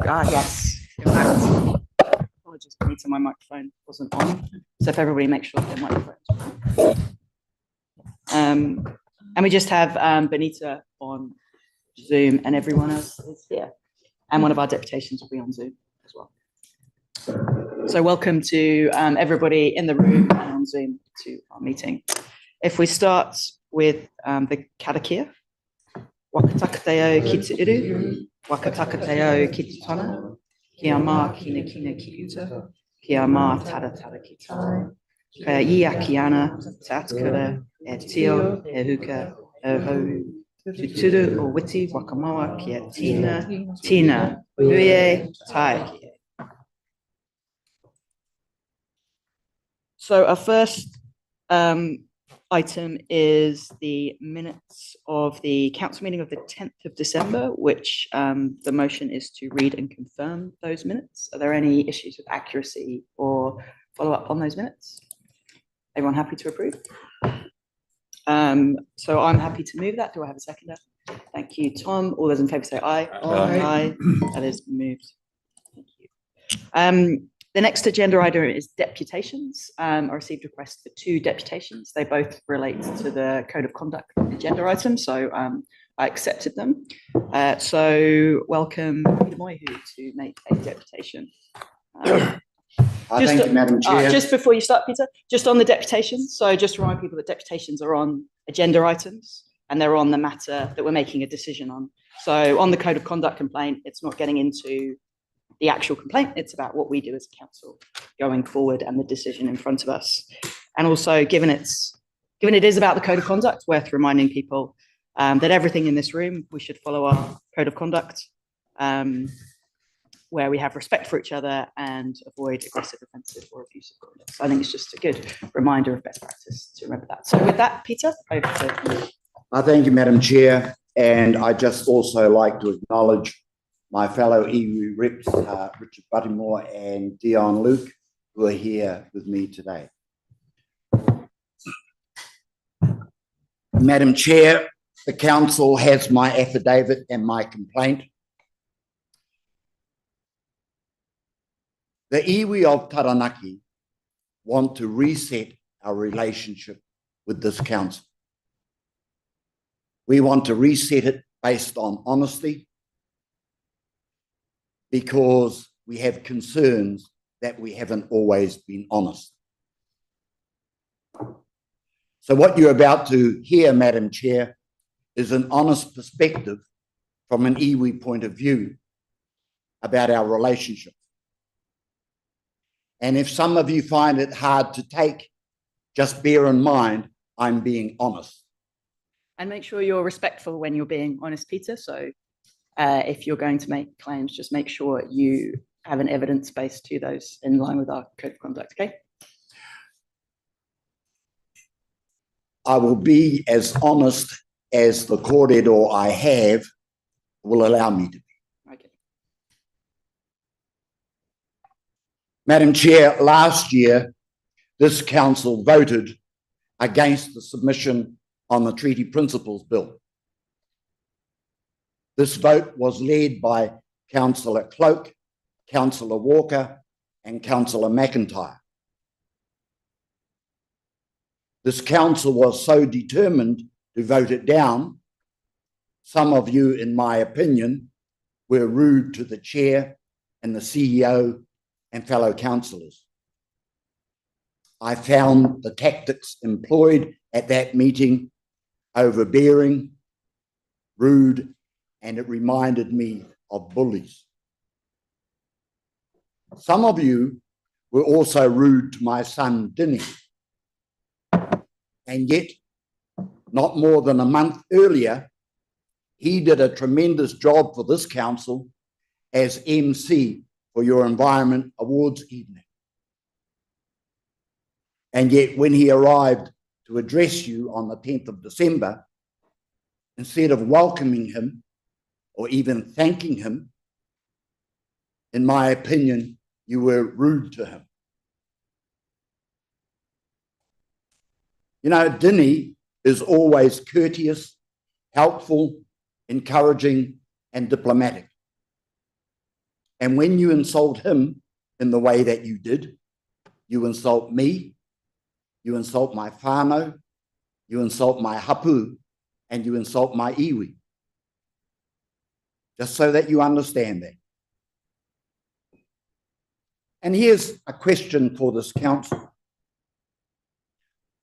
Yes. In fact, apologies, Benita, my microphone wasn't on. So if everybody makes sure their microphone's on. And we just have Benita on Zoom and everyone else is here. And one of our deputations will be on Zoom as well. So welcome to everybody in the room and on Zoom to our meeting. If we start with the karakia, wakatakateo ki te uru, wakatakateo ki te tana, kia mā kina kina ki uta, kia mā tara tara ki tai. Kia ia ki ana, te atakura, e tio, e huka, e hou, tuturu o witi, wakamawa, kia tina, tina, huie, tai. So our first item is the minutes of the council meeting of the 10th of December, which the motion is to read and confirm those minutes. Are there any issues with accuracy or follow up on those minutes? Everyone happy to approve? So I'm happy to move that. Do I have a seconder? Thank you, Tom. All those in favour say aye. Aye. That is moved. Thank you. The next agenda item is deputations. I received requests for 2 deputations. They both relate to the code of conduct agenda item, so I accepted them. So welcome Peter Moyhu to make a deputation. Thank you, Madam Chair. Just before you start, Peter, just on the deputations. So just to remind people that deputations are on agenda items and they're on the matter that we're making a decision on. So on the code of conduct complaint, it's not getting into the actual complaint, it's about what we do as a council going forward and the decision in front of us. And also, given it is about the code of conduct, worth reminding people that everything in this room, we should follow our code of conduct, where we have respect for each other and avoid aggressive, offensive or abusive conduct. So I think it's just a good reminder of best practice to remember that. So with that, Peter, over to you. Thank you, Madam Chair. And I just also like to acknowledge my fellow iwi reps, Richard Buttimore and Dion Luke, who are here with me today. Madam Chair, the council has my affidavit and my complaint. The iwi of Taranaki want to reset our relationship with this council. We want to reset it based on honesty, because we have concerns that we haven't always been honest. So what you're about to hear, Madam Chair, is an honest perspective from an iwi point of view about our relationship. And if some of you find it hard to take, just bear in mind, I'm being honest. And make sure you're respectful when you're being honest, Peter. So if you're going to make claims, just make sure you have an evidence base to those in line with our code of conduct, okay? I will be as honest as the corridor I have will allow me to be. Okay. Madam Chair, last year, this council voted against the submission on the Treaty Principles Bill. This vote was led by Councillor Cloak, Councillor Walker, and Councillor McIntyre. This council was so determined to vote it down, some of you, in my opinion, were rude to the chair and the CEO and fellow councillors. I found the tactics employed at that meeting overbearing, rude, and it reminded me of bullies. Some of you were also rude to my son, Dinny. And yet, not more than a month earlier, he did a tremendous job for this council as MC for your Environment Awards evening. And yet, when he arrived to address you on the 10th of December, instead of welcoming him or even thanking him, in my opinion, you were rude to him. You know, Dinny is always courteous, helpful, encouraging, and diplomatic. And when you insult him in the way that you did, you insult me, you insult my whānau, you insult my hapu, and you insult my iwi. Just so that you understand that. And here's a question for this council.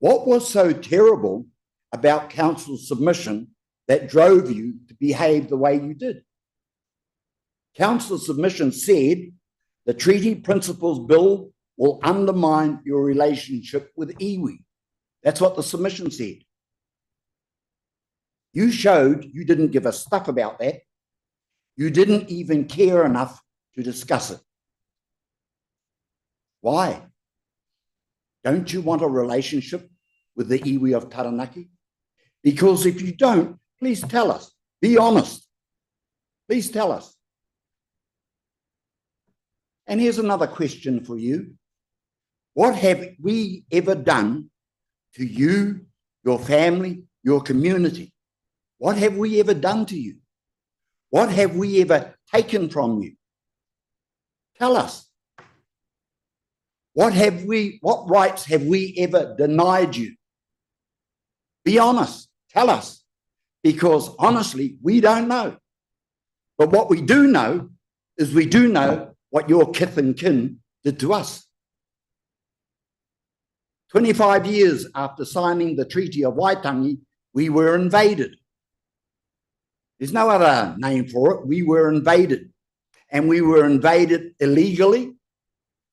What was so terrible about council's submission that drove you to behave the way you did? Council's submission said the treaty principles bill will undermine your relationship with iwi. That's what the submission said. You showed you didn't give a stuff about that. You didn't even care enough to discuss it. Why? Don't you want a relationship with the iwi of Taranaki? Because if you don't, please tell us. Be honest. Please tell us. And here's another question for you. What have we ever done to you, your family, your community? What have we ever done to you? What have we ever taken from you? Tell us. What rights have we ever denied you? Be honest. Tell us. Because honestly, we don't know. But what we do know is we do know what your kith and kin did to us. 25 years after signing the Treaty of Waitangi, we were invaded. There's no other name for it. We were invaded. And we were invaded illegally,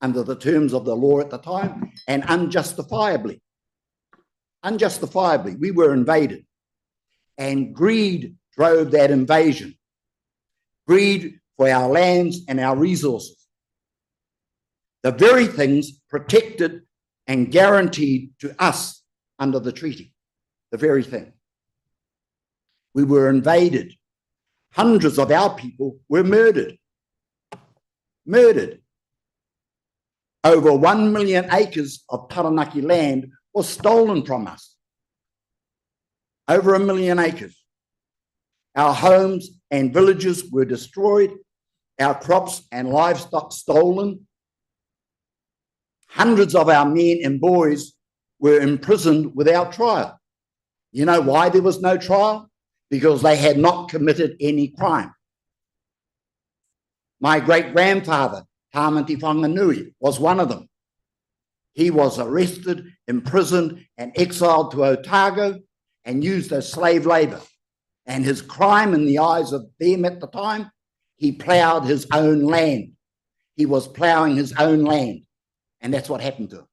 under the terms of the law at the time, and unjustifiably. Unjustifiably, we were invaded. And greed drove that invasion. Greed for our lands and our resources. The very things protected and guaranteed to us under the treaty. The very thing. We were invaded. Hundreds of our people were murdered. Murdered. Over 1 million acres of Taranaki land was stolen from us. Over 1 million acres. Our homes and villages were destroyed. Our crops and livestock stolen. Hundreds of our men and boys were imprisoned without trial. You know why there was no trial? Because they had not committed any crime. My great-grandfather, Tāmati Whanganui, was one of them. He was arrested, imprisoned, and exiled to Otago and used as slave labor. And his crime in the eyes of them at the time, he ploughed his own land. He was ploughing his own land. And that's what happened to him.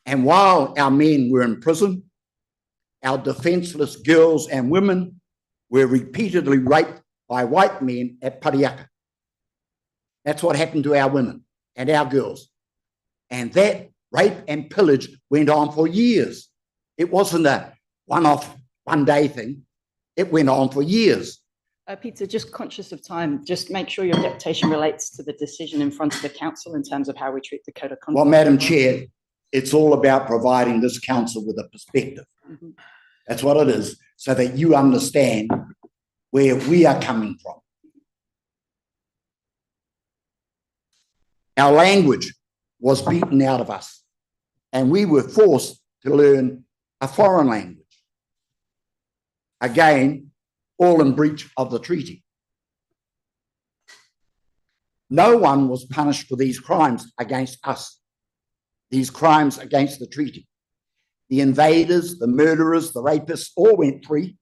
And while our men were in prison, our defenseless girls and women were repeatedly raped by white men at Pariaka. That's what happened to our women and our girls. And that rape and pillage went on for years. It wasn't a one-off, one-day thing. It went on for years. Peter, just conscious of time, just make sure your deputation relates to the decision in front of the council in terms of how we treat the code of conduct. Well, Madam Chair, it's all about providing this council with a perspective. Mm-hmm. That's what it is, so that you understand where we are coming from. Our language was beaten out of us, and we were forced to learn a foreign language. Again, all in breach of the treaty. No one was punished for these crimes against us, these crimes against the treaty. The invaders, the murderers, the rapists all went free.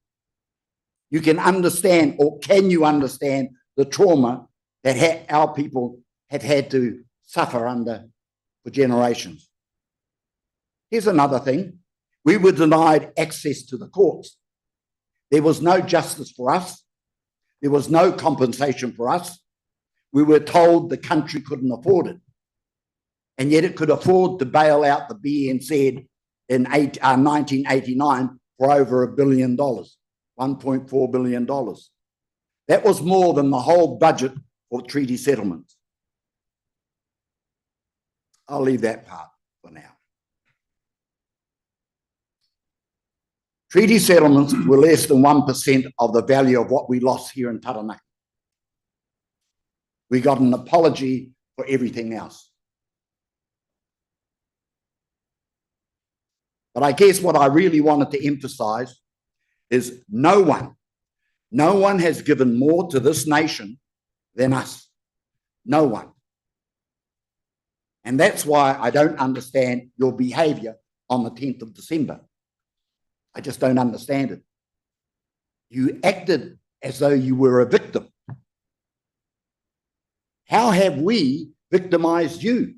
You can understand, or can you understand, the trauma that our people have had to suffer under for generations. Here's another thing. We were denied access to the courts. There was no justice for us. There was no compensation for us. We were told the country couldn't afford it. And yet it could afford to bail out the BNZ in 1989 for over $1 billion, $1.4 billion. That was more than the whole budget for treaty settlements. I'll leave that part for now. Treaty settlements were less than 1% of the value of what we lost here in Taranaki. We got an apology for everything else. But I guess what I really wanted to emphasize is no one has given more to this nation than us. No one. And that's why I don't understand your behavior on the 10th of December. I just don't understand it. You acted as though you were a victim. How have we victimized you?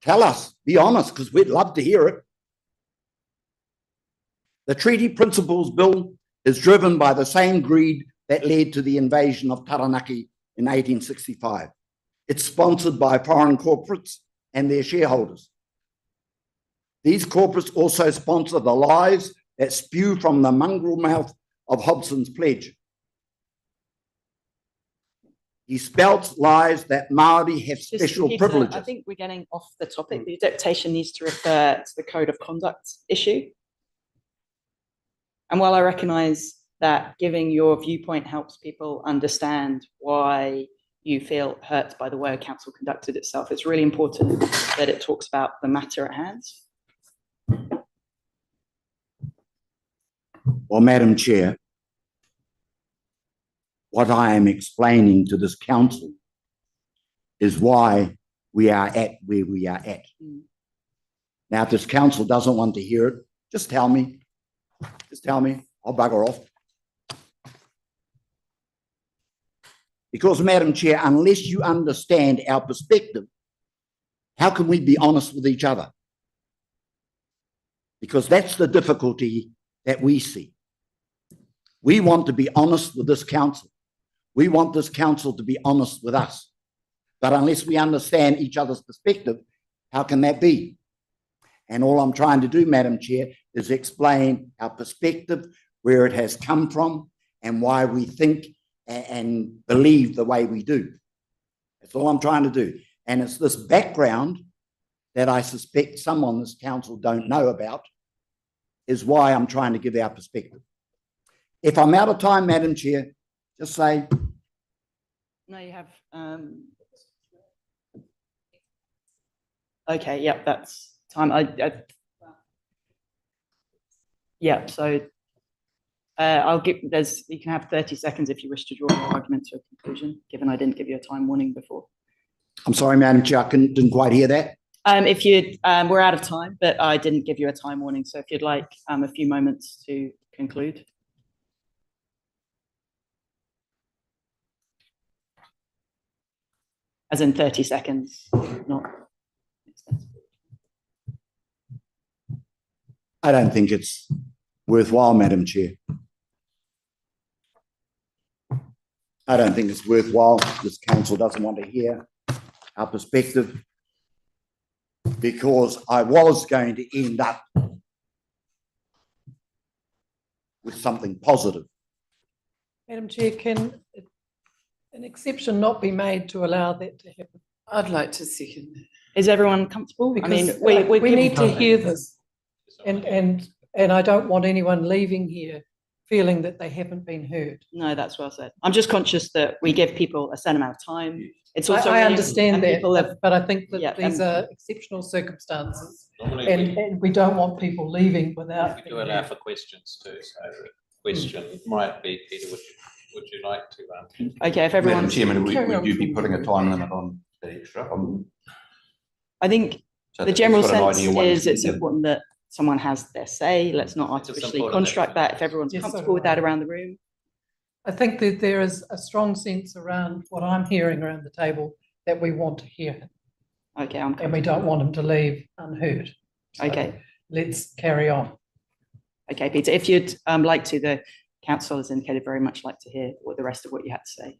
Tell us, be honest, because we'd love to hear it. The Treaty Principles Bill is driven by the same greed that led to the invasion of Taranaki in 1865. It's sponsored by foreign corporates and their shareholders. These corporates also sponsor the lies that spew from the mongrel mouth of Hobson's pledge. He spouts lies that Maori have special privileges. I think we're getting off the topic. The deputation needs to refer to the code of conduct issue. And while I recognise that giving your viewpoint helps people understand why you feel hurt by the way a council conducted itself, it's really important that it talks about the matter at hand. Well, Madam Chair, what I am explaining to this council is why we are at where we are at. Now, if this council doesn't want to hear it, just tell me. Just tell me. I'll bugger off. Because, Madam Chair, unless you understand our perspective, how can we be honest with each other? Because that's the difficulty that we see. We want to be honest with this council. We want this council to be honest with us. But unless we understand each other's perspective, how can that be? And all I'm trying to do, Madam Chair, is explain our perspective, where it has come from, and why we think and believe the way we do. That's all I'm trying to do. And it's this background that I suspect some on this council don't know about, is why I'm trying to give our perspective. If I'm out of time, Madam Chair, just say. No, you have. Okay, yep, that's time. Yeah, so I'll give, you can have 30 seconds if you wish to draw your argument to a conclusion, given I didn't give you a time warning before. I'm sorry, Madam Chair, I didn't quite hear that. If you'd, we're out of time, but I didn't give you a time warning. So if you'd like a few moments to conclude. As in 30 seconds, not. I don't think it's worthwhile, Madam Chair. I don't think it's worthwhile. This council doesn't want to hear our perspective, because I was going to end up with something positive. Madam Chair, can an exception not be made to allow that to happen? I'd like to second that. Is everyone comfortable? Because I mean, we need to hear this, and I don't want anyone leaving here feeling that they haven't been heard. No, that's well said. I'm just conscious that we give people a certain amount of time. It's also I understand that, have, but I think that these are exceptional circumstances, and we don't want people leaving without. We do allow for questions too. So the question might be, Peter, would you like to? Okay, if everyone. Madam Chairman, would you be putting a time limit on the extra? I think So the general sense is it's important that someone has their say. Let's not artificially construct that. If everyone's comfortable with that around the room. I think that there is a strong sense around what I'm hearing around the table that we want to hear him. Okay, and we don't want him to leave unheard. So okay, let's carry on. Okay, Peter, if you'd like to, the council has indicated very much like to hear what the rest of what you had to say.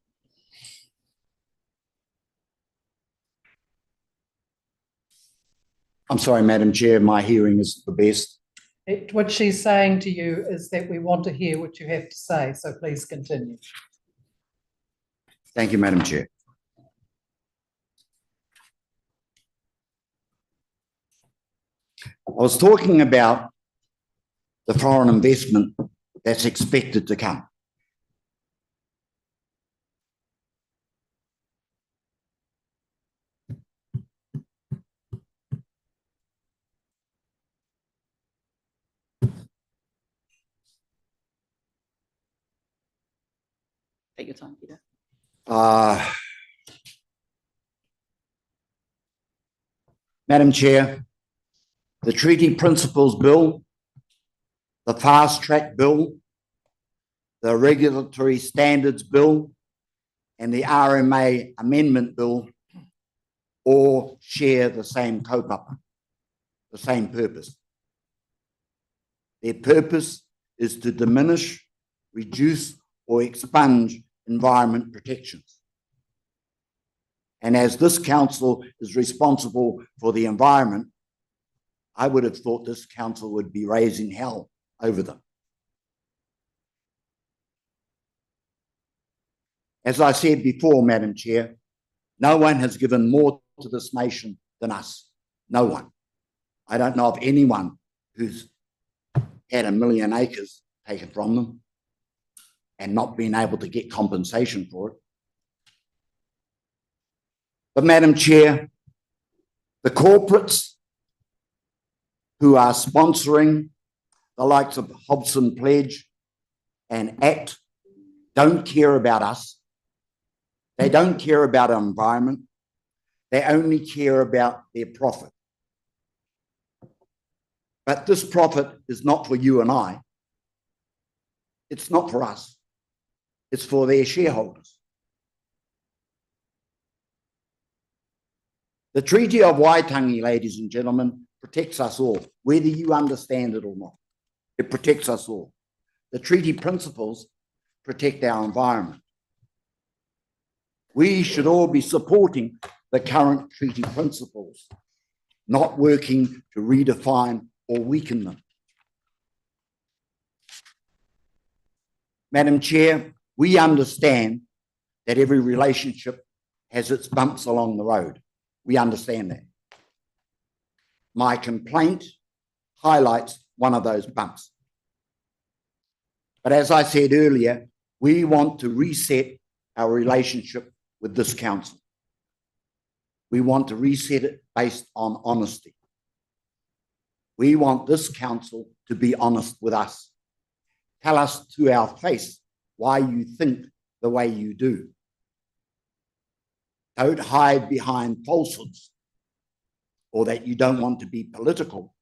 I'm sorry, Madam Chair, my hearing is the best. What she's saying to you is that we want to hear what you have to say, so please continue. Thank you, Madam Chair. I was talking about the foreign investment that's expected to come. Take your time, Peter. Madam Chair, the Treaty Principles Bill, the Fast Track Bill, the Regulatory Standards Bill, and the RMA Amendment Bill all share the same kaupapa, the same purpose. Their purpose is to diminish, reduce, or expunge environment protections. And as this council is responsible for the environment, I would have thought this council would be raising hell over them. As I said before, Madam Chair, no one has given more to this nation than us. No one. I don't know of anyone who's had 1 million acres taken from them and not been able to get compensation for it. But Madam Chair, the corporates who are sponsoring the likes of Hobson Pledge and ACT don't care about us. They don't care about our environment. They only care about their profit. But this profit is not for you and I. It's not for us. It's for their shareholders. The Treaty of Waitangi, ladies and gentlemen, protects us all, whether you understand it or not. It protects us all. The treaty principles protect our environment. We should all be supporting the current treaty principles, not working to redefine or weaken them. Madam Chair, we understand that every relationship has its bumps along the road. We understand that. My complaint highlights one of those bumps. But as I said earlier, we want to reset our relationship with this council. We want to reset it based on honesty. We want this council to be honest with us. Tell us to our face why you think the way you do. Don't hide behind falsehoods or that you don't want to be political.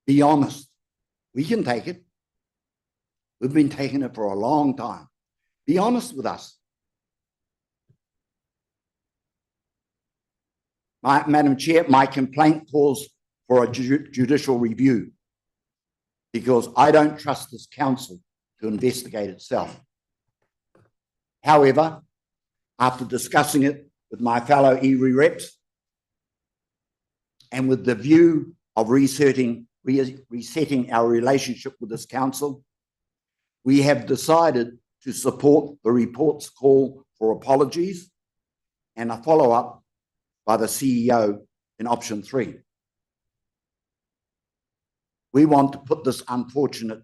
Be honest. We can take it. We've been taking it for a long time. Be honest with us. Madam Chair, my complaint calls for a judicial review because I don't trust this council to investigate itself. However, after discussing it with my fellow iwi reps and with the view of resetting our relationship with this council, we have decided to support the report's call for apologies and a follow-up by the CEO in option 3. We want to put this unfortunate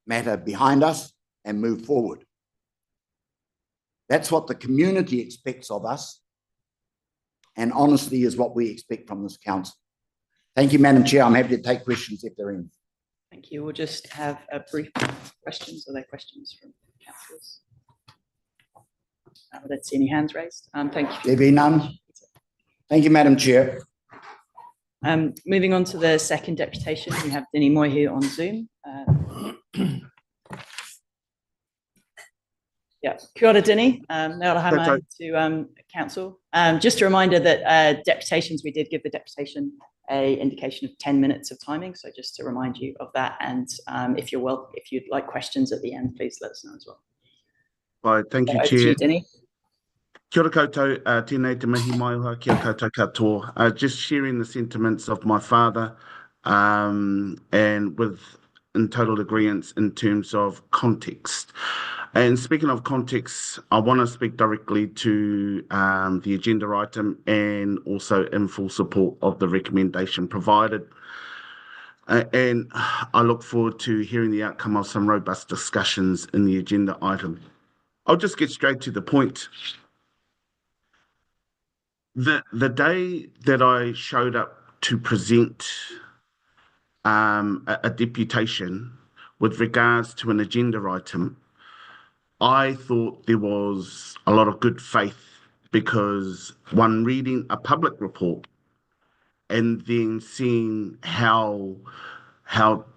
matter behind us and move forward. That's what the community expects of us, and honesty is what we expect from this council. Thank you, Madam Chair. I'm happy to take questions if there are any. Thank you. We'll just have a brief questions. Are there questions from councillors? Let's see any hands raised. Thank you. There be none. Thank you, Madam Chair. Moving on to the second deputation, we have Dini Moihu on Zoom. Yeah, kia ora, Dini. Nā ora mai to council. Just a reminder that deputations, we did give the deputation a indication of 10 minutes of timing. So just to remind you of that. And if you'd like questions at the end, please let us know as well. Right, thank you, Chair. Kia ora koutou, tēnei te mihi mai hoa, kia koutou katoa. Just sharing the sentiments of my father and in total agreement in terms of context. And speaking of context, I want to speak directly to the agenda item and also in full support of the recommendation provided. And I look forward to hearing the outcome of some robust discussions in the agenda item. I'll just get straight to the point. The day that I showed up to present a deputation with regards to an agenda item, I thought there was a lot of good faith because one reading a public report and then seeing how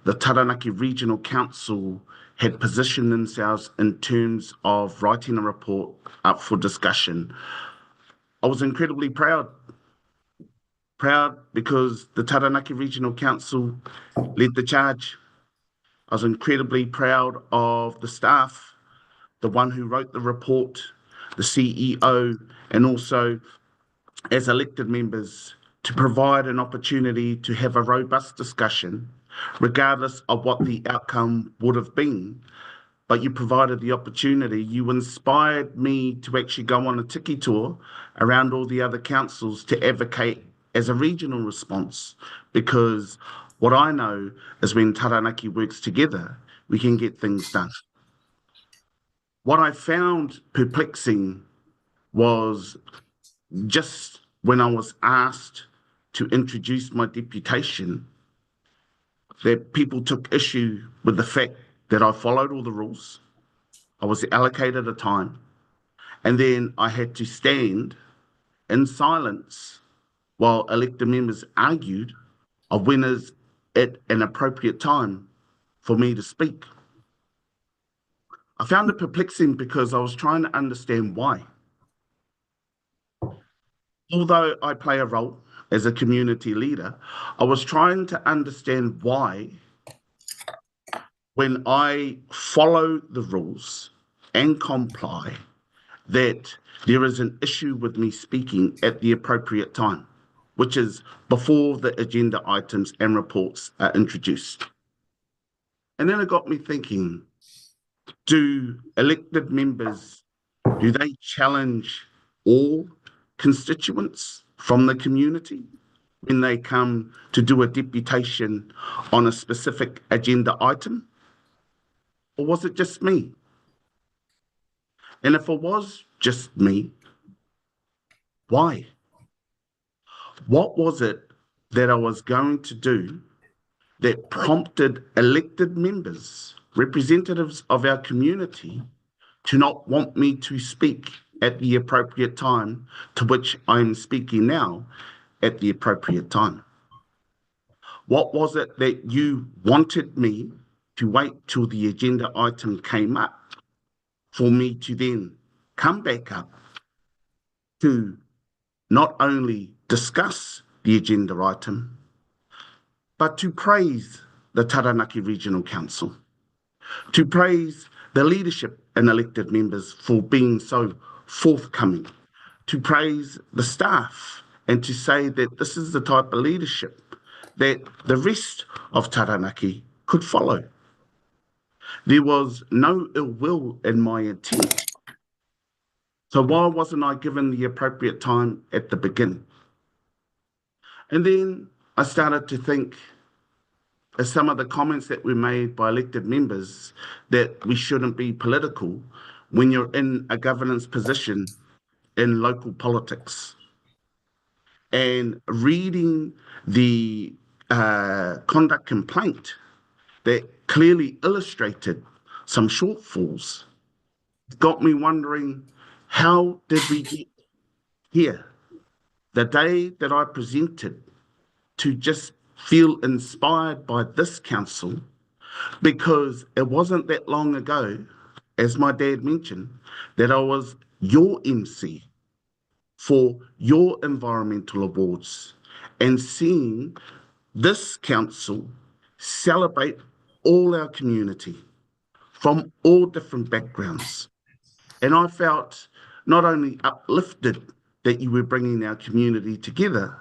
the Taranaki Regional Council had positioned themselves in terms of writing a report up for discussion. I was incredibly proud because the Taranaki Regional Council led the charge. I was incredibly proud of the staff, the one who wrote the report, the CEO, and also as elected members to provide an opportunity to have a robust discussion, regardless of what the outcome would have been. But you provided the opportunity. You inspired me to actually go on a tiki tour around all the other councils to advocate as a regional response, because what I know is when Taranaki works together, we can get things done. What I found perplexing was just when I was asked to introduce my deputation, that people took issue with the fact that I followed all the rules. I was allocated a time, and then I had to stand in silence while elected members argued of when is it an appropriate time for me to speak. I found it perplexing because I was trying to understand why. Although I play a role as a community leader, I was trying to understand why, when I follow the rules and comply, that there is an issue with me speaking at the appropriate time, which is before the agenda items and reports are introduced. And then it got me thinking, do elected members, do they challenge all constituents from the community when they come to do a deputation on a specific agenda item? Or was it just me? And if it was just me, why? What was it that I was going to do that prompted elected members, representatives of our community, to not want me to speak at the appropriate time, to which I am speaking now at the appropriate time? What was it that you wanted me to wait till the agenda item came up for me to then come back up to not only discuss the agenda item, but to praise the Taranaki Regional Council, to praise the leadership and elected members for being so forthcoming, to praise the staff and to say that this is the type of leadership that the rest of Taranaki could follow. There was no ill will in my intent. So why wasn't I given the appropriate time at the beginning? And then I started to think of some of the comments that were made by elected members that we shouldn't be political when you're in a governance position in local politics. And reading the conduct complaint that clearly illustrated some shortfalls got me wondering, how did we get here? The day that I presented, to just feel inspired by this council, because it wasn't that long ago, as my dad mentioned, that I was your MC for your environmental awards, and seeing this council celebrate all our community from all different backgrounds. And I felt not only uplifted that you were bringing our community together,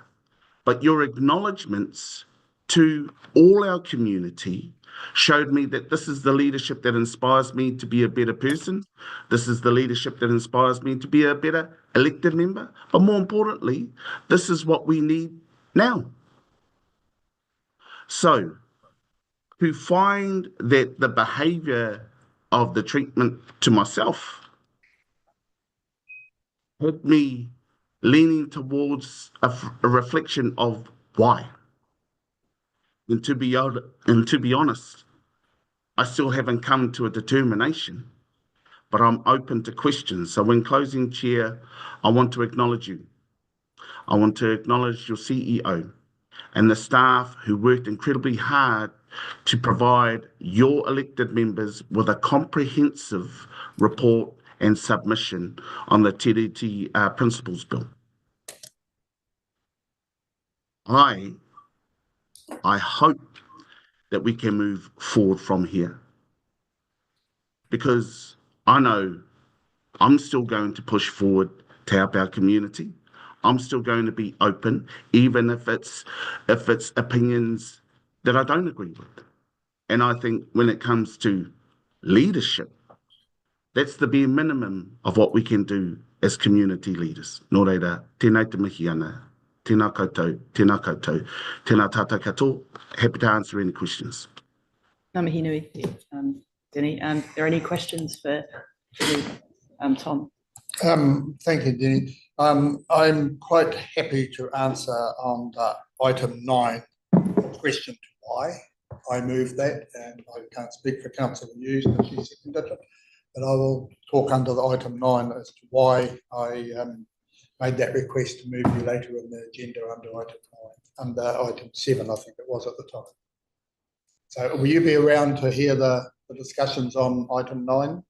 but your acknowledgements to all our community showed me that this is the leadership that inspires me to be a better person. This is the leadership that inspires me to be a better elected member. But more importantly, this is what we need now. So to find that the behavior of the treatment to myself had me leaning towards a reflection of why. And to be honest, I still haven't come to a determination. but I'm open to questions. So when closing, Chair, I want to acknowledge you. I want to acknowledge your CEO and the staff who worked incredibly hard to provide your elected members with a comprehensive report and submission on the TDT Principles Bill. I hope that we can move forward from here, because I know I'm still going to push forward to help our community. I'm still going to be open, even if it's opinions that I don't agree with. And I think when it comes to leadership, that's the bare minimum of what we can do as community leaders. Nō reira, tēnei te mihi ana, tēnā koutou, tēnā tātou katoa. Happy to answer any questions. Ngā mihi nui, Denny. Are there any questions for Tom? Thank you, Denny. I'm quite happy to answer on item 9, question to why I moved that, and I can't speak for Councillor Hughes because she seconded it, but I will talk under the item 9 as to why I made that request to move you later in the agenda under item 9, under item 7, I think it was at the time. So will you be around to hear the discussions on item 9?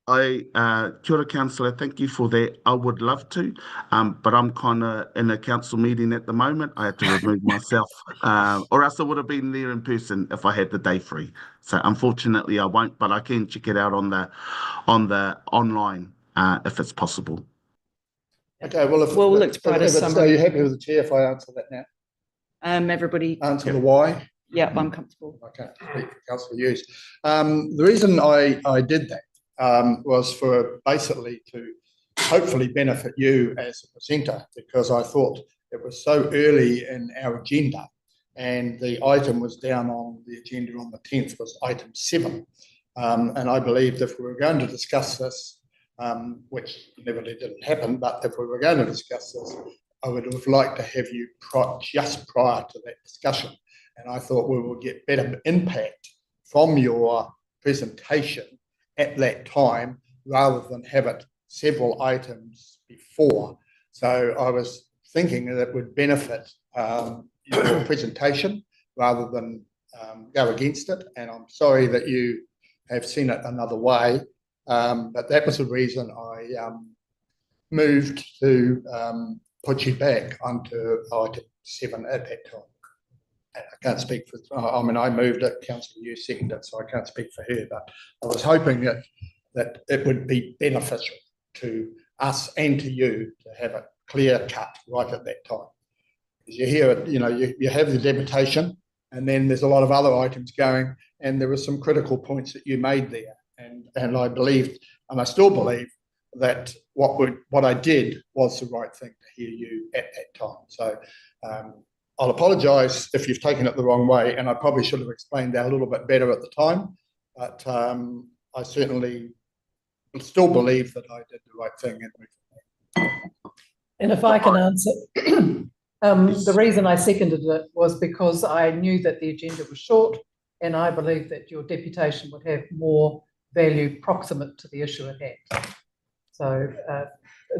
Kia ora, Councillor, thank you for that. I would love to, but I'm kind of in a council meeting at the moment. I had to remove myself, or else I would have been there in person if I had the day free. So unfortunately I won't, but I can check it out on the online if it's possible. Okay, well, we'll look to provide a summary. Are you happy with the chair if I answer that now? Everybody. Answer the why? Yeah, I'm comfortable. I can't speak for Councillor Hughes. The reason I did that was for basically to hopefully benefit you as a presenter, because I thought it was so early in our agenda, and the item was down on the agenda on the 10th was item 7, and I believed if we were going to discuss this, which inevitably didn't happen, but if we were going to discuss this, I would have liked to have you just prior to that discussion, and I thought we would get better impact from your presentation at that time rather than have it several items before. So I was thinking that it would benefit your presentation rather than go against it. And I'm sorry that you have seen it another way, but that was the reason I moved to put you back onto item 7 at that time. I can't speak for, I mean, I moved it, Councillor Hughes seconded it, so I can't speak for her, but I was hoping that it would be beneficial to us and to you to have it clear cut right at that time. Because you hear it, you have the debatation, and then there's a lot of other items going, and there were some critical points that you made there. And I believed, and I still believe, that what I did was the right thing to hear you at that time. So I'll apologise if you've taken it the wrong way, and I probably should have explained that a little bit better at the time, but I certainly still believe that I did the right thing. And if I can answer, the reason I seconded it was because I knew that the agenda was short, and I believe that your deputation would have more value proximate to the issue at hand. So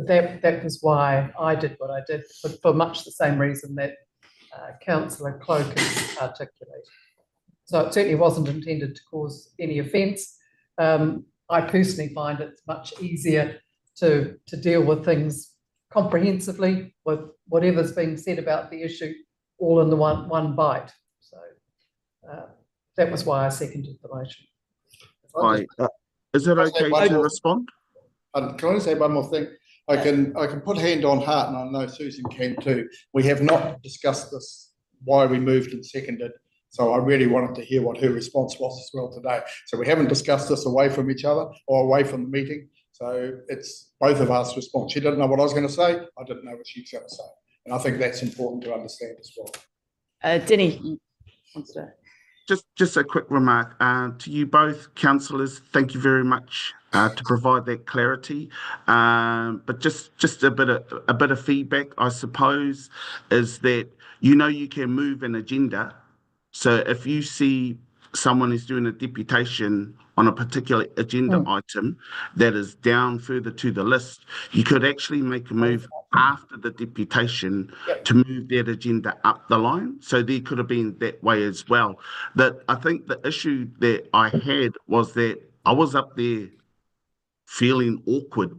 that was why I did what I did, for much the same reason that Councillor Cloak has articulated. So it certainly wasn't intended to cause any offence. I personally find it's much easier to deal with things comprehensively, with whatever's being said about the issue all in the one bite. So that was why I seconded the motion. Is it okay to respond? Can I say one more thing? I can put hand on heart, and I know Susan can too. We have not discussed this, why we moved and seconded. So I really wanted to hear what her response was as well today. So we haven't discussed this away from each other or away from the meeting. So it's both of us' response. She didn't know what I was going to say. I didn't know what she was going to say. And I think that's important to understand as well. Denny wants to. Just a quick remark to you both, councillors. Thank you very much to provide that clarity. But just a bit of feedback, I suppose, is that you can move an agenda. So if you see someone is doing a deputation on a particular agenda item that is down further to the list, you could actually make a move after the deputation to move that agenda up the line. So there could have been that way as well. But I think the issue that I had was that I was up there feeling awkward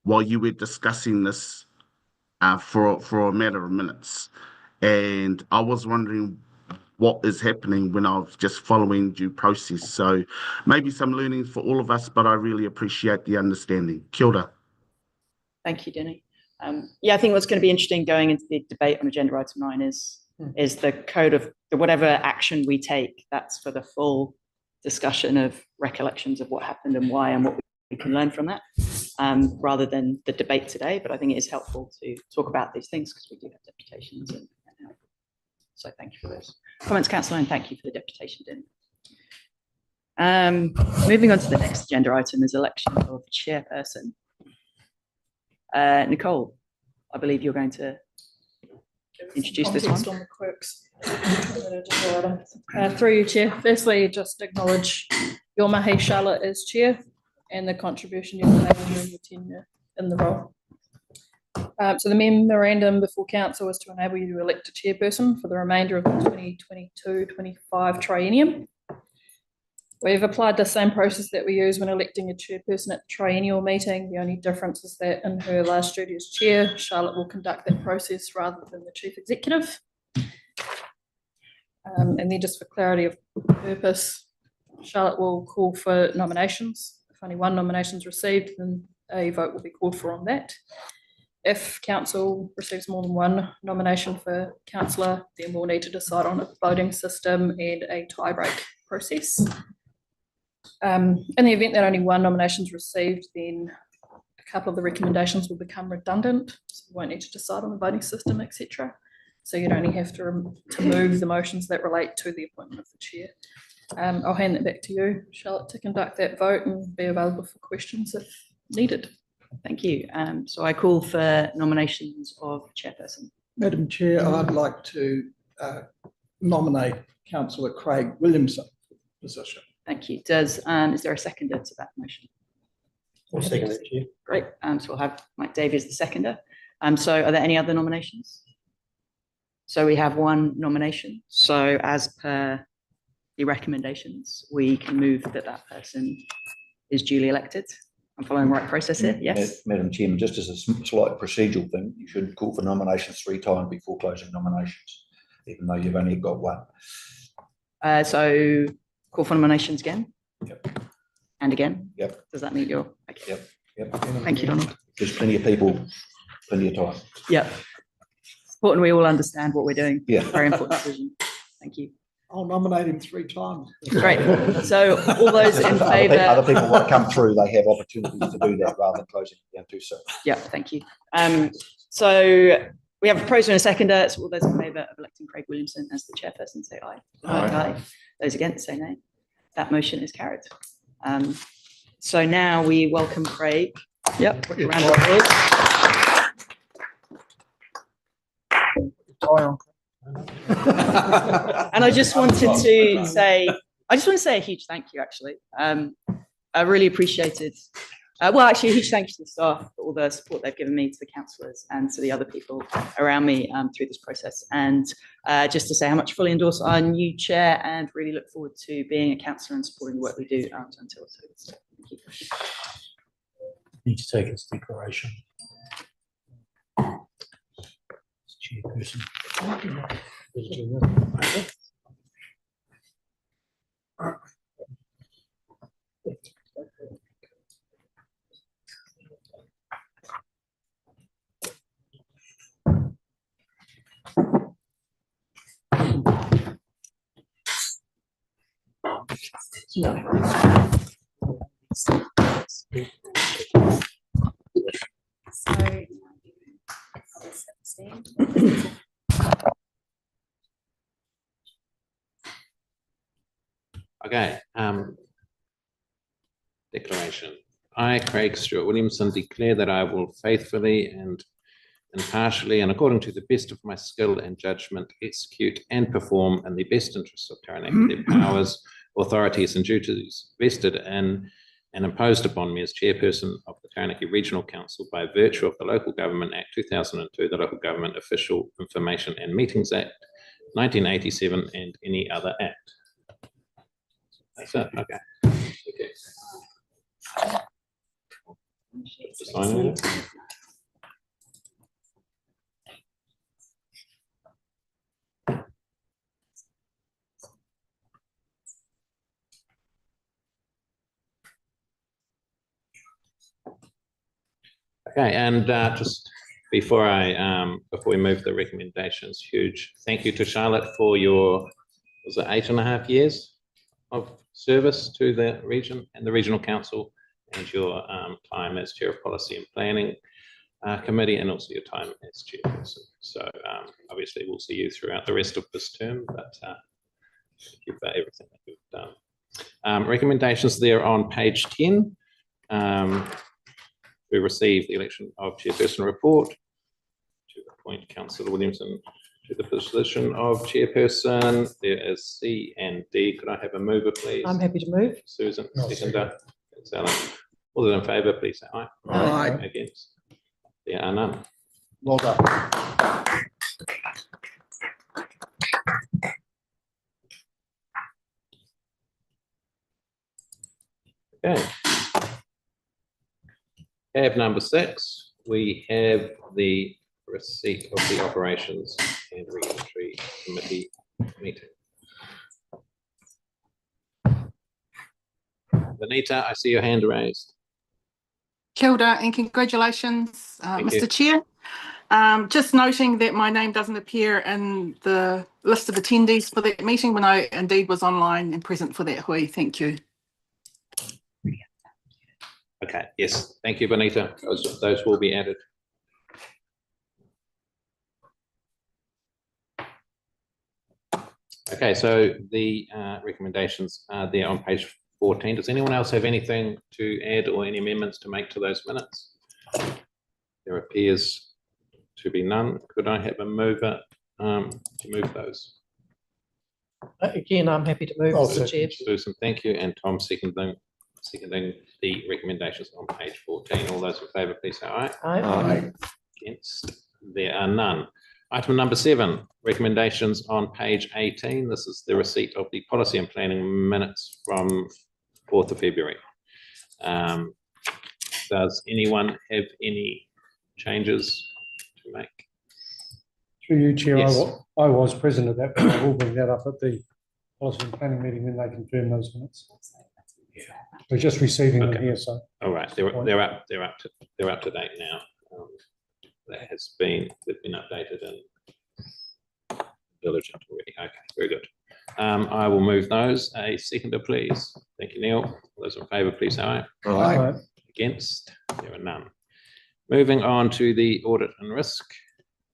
while you were discussing this for a matter of minutes. And I was wondering what is happening when I was just following due process. So maybe some learnings for all of us, but I really appreciate the understanding. Kia ora. Thank you, Denny. Yeah, I think what's going to be interesting going into the debate on agenda item 9 is the code of whatever action we take, that's for the full discussion of recollections of what happened and why and what we can learn from that, rather than the debate today. But I think it is helpful to talk about these things because we do have deputations. So thank you for those comments, Councillor, and thank you for the deputation, Denny. Moving on to the next agenda item is election of chairperson. Nicole, I believe you're going to introduce this one. On the quirks. Through you, Chair. Firstly, just acknowledge your mahi, Charlotte, as Chair and the contribution you've made during your tenure in the role. So the memorandum before Council is to enable you to elect a chairperson for the remainder of the 2022-25 triennium. We've applied the same process that we use when electing a chairperson at the triennial meeting. The only difference is that in her last duty as chair, Charlotte will conduct that process rather than the chief executive. And then just for clarity of purpose, Charlotte will call for nominations. If only one nomination is received, then a vote will be called for on that. If council receives more than one nomination for councillor, then we'll need to decide on a voting system and a tie-break process. In the event that only one nomination is received, then a couple of the recommendations will become redundant. So we won't need to decide on the voting system, etc. So you'd only have to move the motions that relate to the appointment of the chair. I'll hand it back to you, Charlotte, to conduct that vote and be available for questions if needed. Thank you. So I call for nominations of chairperson. Madam Chair, I'd like to nominate Councillor Craig Williamson for the position. Thank you. Is there a seconder to that motion? I'll second it, Chair. Great. So we'll have Mike Davies the seconder. So are there any other nominations? So we have one nomination. So as per the recommendations, we can move that person is duly elected. I'm following the right process here, yes? Madam Chairman, just as a slight procedural thing, you should call for nominations 3 times before closing nominations, even though you've only got one. So call for nominations again? Yep. And again? Yep. Does that mean you're okay? Yep. Thank you, Donald. There's plenty of people, plenty of time. Yeah. Important we all understand what we're doing. Yeah. Very important decision. Thank you. I'll nominate him 3 times. Great. So all those in favour. Other people want to come through, they have opportunities to do that rather than closing it down too soon. Yeah, thank you. So we have a proposer and a seconder. So all those in favour of electing Craig Williamson as the chairperson, say aye. Aye. Those against, say nay. That motion is carried. So now we welcome Craig. Yep. Round of applause. And I just wanted to say a huge thank you, actually. I really appreciated, actually a huge thank you to the staff for all the support they've given me, to the councillors and to the other people around me through this process. And just to say how much fully endorse our new chair and really look forward to being a councillor and supporting the work we do until so. Thank you. Need to take his declaration. Chairperson. Okay. Declaration. I, Craig Stewart Williamson, declare that I will faithfully and impartially and according to the best of my skill and judgment, execute and perform in the best interests of Taranaki the powers, authorities and duties vested in and imposed upon me as chairperson of the Taranaki Regional Council by virtue of the Local Government Act 2002, the Local Government Official Information and Meetings Act 1987, and any other act. That's it. Okay. Just sign it. Okay, and just before we move the recommendations, huge thank you to Charlotte for your, was it 8.5 years of service to the region and the Regional Council, and your time as Chair of Policy and Planning Committee, and also your time as Chairperson. So obviously we'll see you throughout the rest of this term, but thank you for everything that you've done. Recommendations there on page 10. We received the election of Chairperson report to appoint Councillor Williamson to the position of Chairperson. There is C and D. Could I have a mover, please? I'm happy to move. Susan, seconder. Thanks, Alan. All those in favour, please say aye. Aye. Against? There are none. Well done. Okay. Tab number 6, we have the receipt of the Operations and Regulatory Committee meeting. Benita, I see your hand raised. Kia ora and congratulations, Thank you. Mr. Chair. Just noting that my name doesn't appear in the list of attendees for that meeting when I indeed was online and present for that hui. Thank you. Okay, yes, thank you, Benita. Those will be added. Okay, so the recommendations are there on page 14. Does anyone else have anything to add or any amendments to make to those minutes? There appears to be none. Could I have a mover to move those? Again, I'm happy to move, Mr. Chair. Susan, thank you, and Tom seconding the recommendations on page 14. All those in favour, please say aye. Aye. Against? There are none. Item number 7, recommendations on page 18. This is the receipt of the policy and planning minutes from 4th of February. Does anyone have any changes to make? Through you, Chair, Yes. I was present at that, but I will bring that up at the policy and planning meeting when they confirm those minutes. We're just receiving them here, so. All right, they're up to date now. They've been updated and diligent already. Okay, very good. I will move those. A seconder, please. Thank you, Neil. All those in favour, please say aye. Aye. Against? There are none. Moving on to the Audit and Risk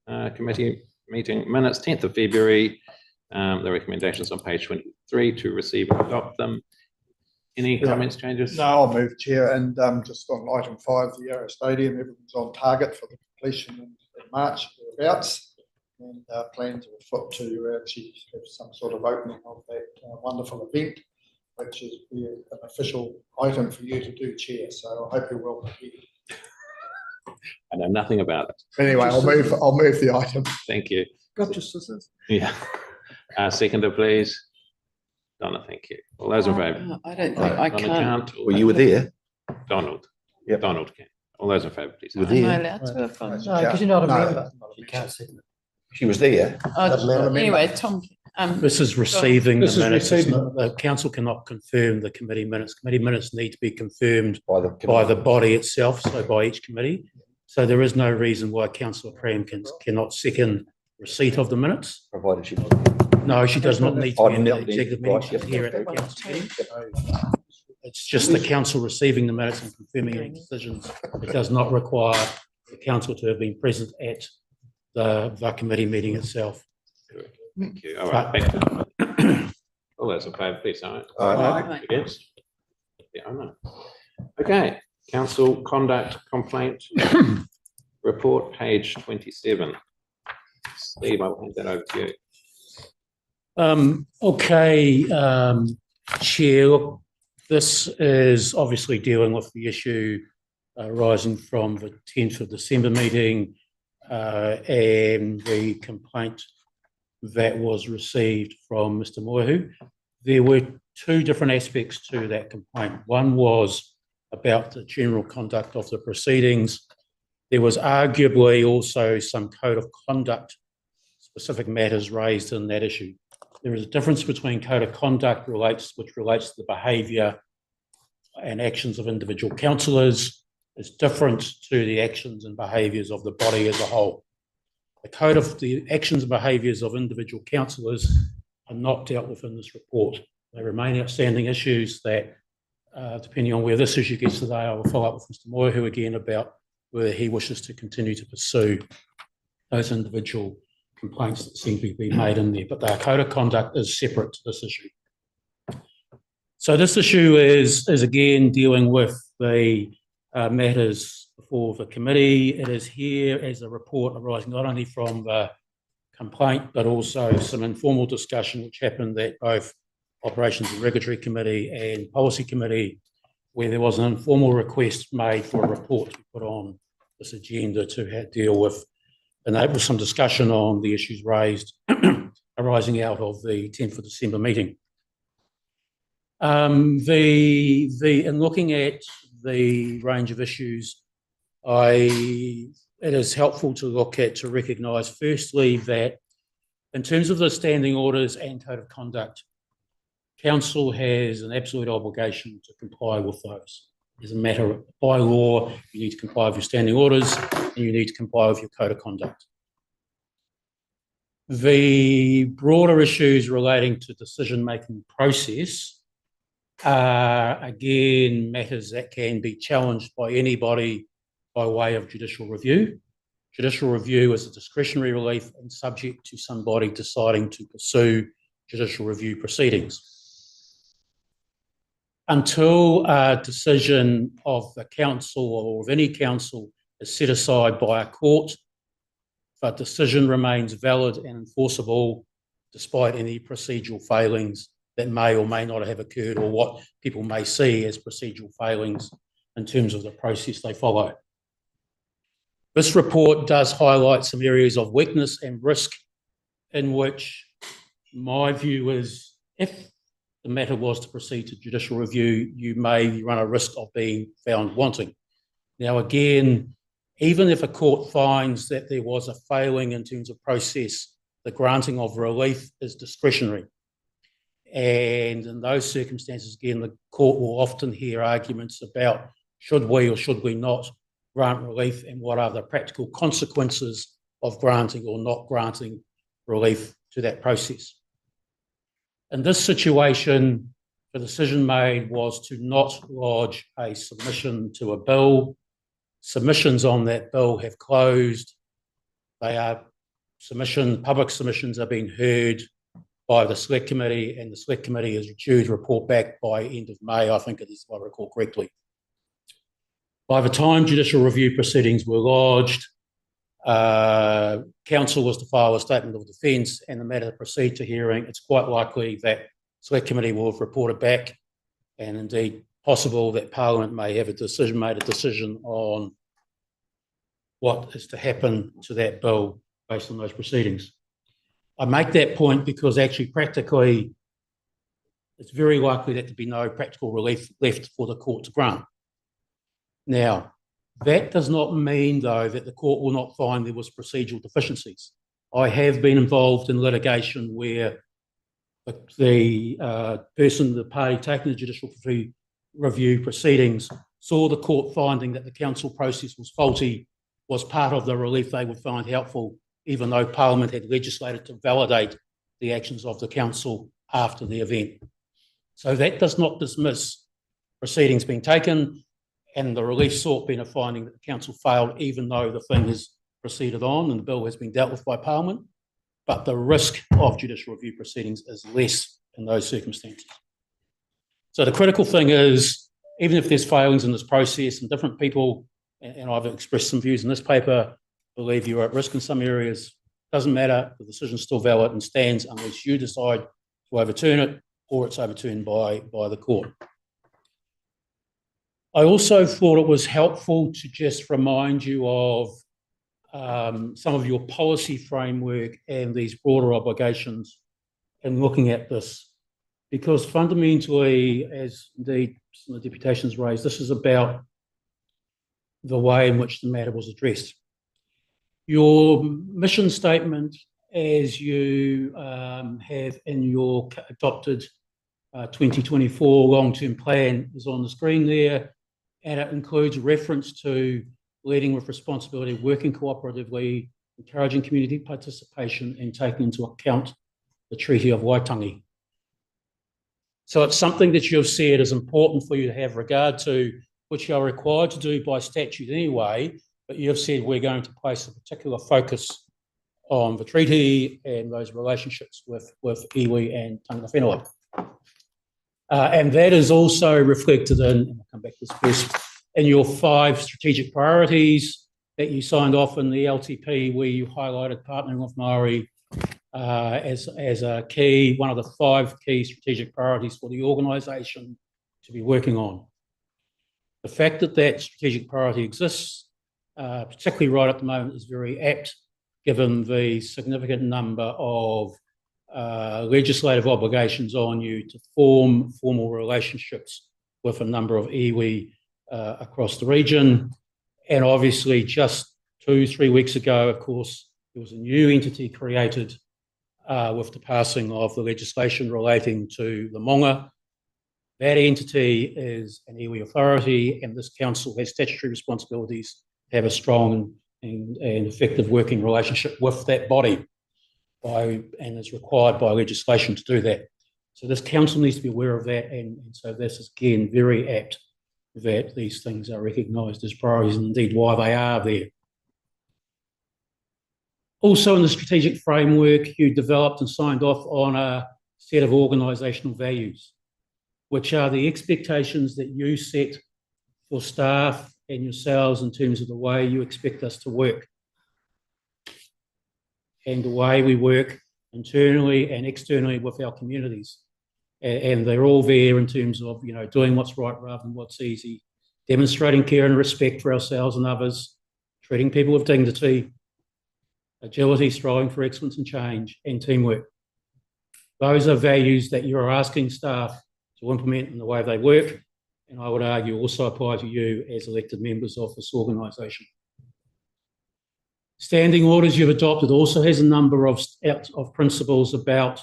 Committee meeting minutes, 10th of February. The recommendations on page 23 to receive and adopt them. Any comments, changes? No, I'll move, Chair, and just on item 5, the Yarra Stadium, everything's on target for the completion in March thereabouts, and plans are afoot to actually have some sort of opening of that wonderful event, which is an official item for you to do, Chair. So I hope you're well prepared. I know nothing about it. Anyway, I'll move the item. Thank you. Got your scissors. Yeah. Seconder, please. Donna, thank you. All those in favour? I don't think I Donna can't. Well, you were there. Donald. Yep. Donald can. All those in favour, please. You were Aye. Am I there. allowed to have fun? No, because you're not a member. You can't see them. She was there. Anyway, Tom. This is receiving the This is minutes. receiving. The council cannot confirm the committee minutes. Committee minutes need to be confirmed By by the body itself, so by each committee. So there is no reason why Councillor Pram cannot second receipt of the minutes. provided she. No, she does not need to Oh, be in the no, executive right, meeting. She's yep, here at the okay. council meeting. It's just the council receiving the minutes and confirming any decisions. It does not require the council to have been present at the committee meeting itself. Thank you. All right. Back to all those in favour, please. Aye. Aye. Against? Yeah, I know. Okay. Council conduct complaint report, page 27. Steve, I'll hand that over to you. Chair, look, this is obviously dealing with the issue arising from the 10th of December meeting and the complaint that was received from Mr. Moihu. There were two different aspects to that complaint. One was about the general conduct of the proceedings. There was arguably also some code of conduct specific matters raised in that issue. There is a difference between code of conduct which relates to the behaviour and actions of individual councillors. It's different to the actions and behaviours of the body as a whole. The code of the actions and behaviours of individual councillors are not dealt with in this report. They remain outstanding issues that, depending on where this issue gets today, I will follow up with Mr. Moihu again about whether he wishes to continue to pursue those individual complaints that seem to be made in there. But the code of conduct is separate to this issue. So this issue is again dealing with the matters before the committee. It is here as a report arising not only from the complaint, but also some informal discussion which happened at both Operations and Regulatory Committee and Policy Committee, where there was an informal request made for a report to be put on this agenda to deal with, and there was some discussion on the issues raised arising out of the 10th of December meeting. In looking at the range of issues, it is helpful to recognise firstly that in terms of the standing orders and code of conduct, Council has an absolute obligation to comply with those. As a matter of by law, you need to comply with your standing orders and you need to comply with your code of conduct. The broader issues relating to decision-making process are, again, matters that can be challenged by anybody by way of judicial review. Judicial review is a discretionary relief and subject to somebody deciding to pursue judicial review proceedings. Until a decision of the council or of any council is set aside by a court, the decision remains valid and enforceable despite any procedural failings that may or may not have occurred or what people may see as procedural failings in terms of the process they follow. This report does highlight some areas of weakness and risk in which my view is if the matter was to proceed to judicial review, you may run a risk of being found wanting. Now, again, even if a court finds that there was a failing in terms of process, the granting of relief is discretionary. And in those circumstances, again, the court will often hear arguments about should we or should we not grant relief and what are the practical consequences of granting or not granting relief to that process. In this situation, the decision made was to not lodge a submission to a bill. Submissions on that bill have closed. Public submissions are being heard by the Select Committee, and the Select Committee is due to report back by end of May, I think it is, if I recall correctly. By the time judicial review proceedings were lodged, Council was to file a statement of defence and the matter to proceed to hearing. It's quite likely that Select Committee will have reported back, and indeed possible that Parliament may have made a decision on what is to happen to that bill based on those proceedings. I make that point because actually practically it's very likely that there'd be no practical relief left for the court to grant. Now, that does not mean, though, that the court will not find there was procedural deficiencies. I have been involved in litigation where the party taking the judicial review proceedings saw the court finding that the council process was faulty, was part of the relief they would find helpful, even though Parliament had legislated to validate the actions of the council after the event. So that does not dismiss proceedings being taken and the relief sought being a finding that the council failed, even though the thing has proceeded on and the bill has been dealt with by Parliament. But the risk of judicial review proceedings is less in those circumstances. So the critical thing is, even if there's failings in this process and different people and I've expressed some views in this paper, believe you're at risk in some areas. Doesn't matter, the decision's still valid and stands unless you decide to overturn it or it's overturned by the court. I also thought it was helpful to just remind you of some of your policy framework and these broader obligations in looking at this, because fundamentally, as indeed some of the deputations raised, this is about the way in which the matter was addressed. Your mission statement, as you have in your adopted 2024 long-term plan, is on the screen there, and it includes reference to leading with responsibility, working cooperatively, encouraging community participation, and taking into account the Treaty of Waitangi. So it's something that you've said is important for you to have regard to, which you're required to do by statute anyway, but you've said we're going to place a particular focus on the treaty and those relationships with iwi and tangata whenua. And that is also reflected in, and I'll come back to this first, in your 5 strategic priorities that you signed off in the LTP, where you highlighted partnering with Māori as a key, one of the 5 key strategic priorities for the organisation to be working on. The fact that that strategic priority exists, particularly right at the moment, is very apt, given the significant number of legislative obligations on you to form formal relationships with a number of iwi across the region. And obviously just 2-3 weeks ago, of course, there was a new entity created with the passing of the legislation relating to the Monga. That entity is an iwi authority, and this council has statutory responsibilities to have a strong and effective working relationship with that body, and is required by legislation to do that. So this council needs to be aware of that, and so this is again very apt that these things are recognised as priorities, and indeed why they are there. Also in the strategic framework, you developed and signed off on a set of organisational values, which are the expectations that you set for staff and yourselves in terms of the way you expect us to work and the way we work internally and externally with our communities. And they're all there in terms of, doing what's right rather than what's easy, demonstrating care and respect for ourselves and others, treating people with dignity, agility, striving for excellence and change, and teamwork. Those are values that you're asking staff to implement in the way they work, and I would argue also apply to you as elected members of this organisation. Standing orders you've adopted also has a number of principles about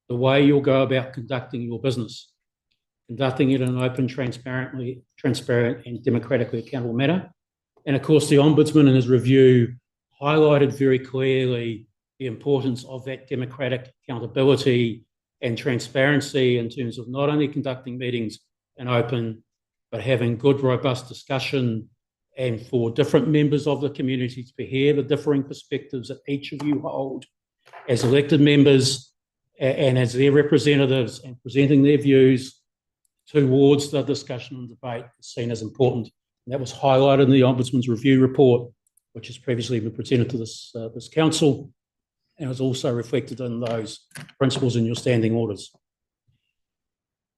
the way you'll go about conducting your business, conducting it in an open, transparent and democratically accountable manner. And of course, the Ombudsman in his review highlighted very clearly the importance of that democratic accountability and transparency in terms of not only conducting meetings in open, but having good, robust discussion, and for different members of the community to hear the differing perspectives that each of you hold as elected members and as their representatives, and presenting their views towards the discussion and debate is seen as important. And that was highlighted in the Ombudsman's review report, which has previously been presented to this council, and is also reflected in those principles in your standing orders.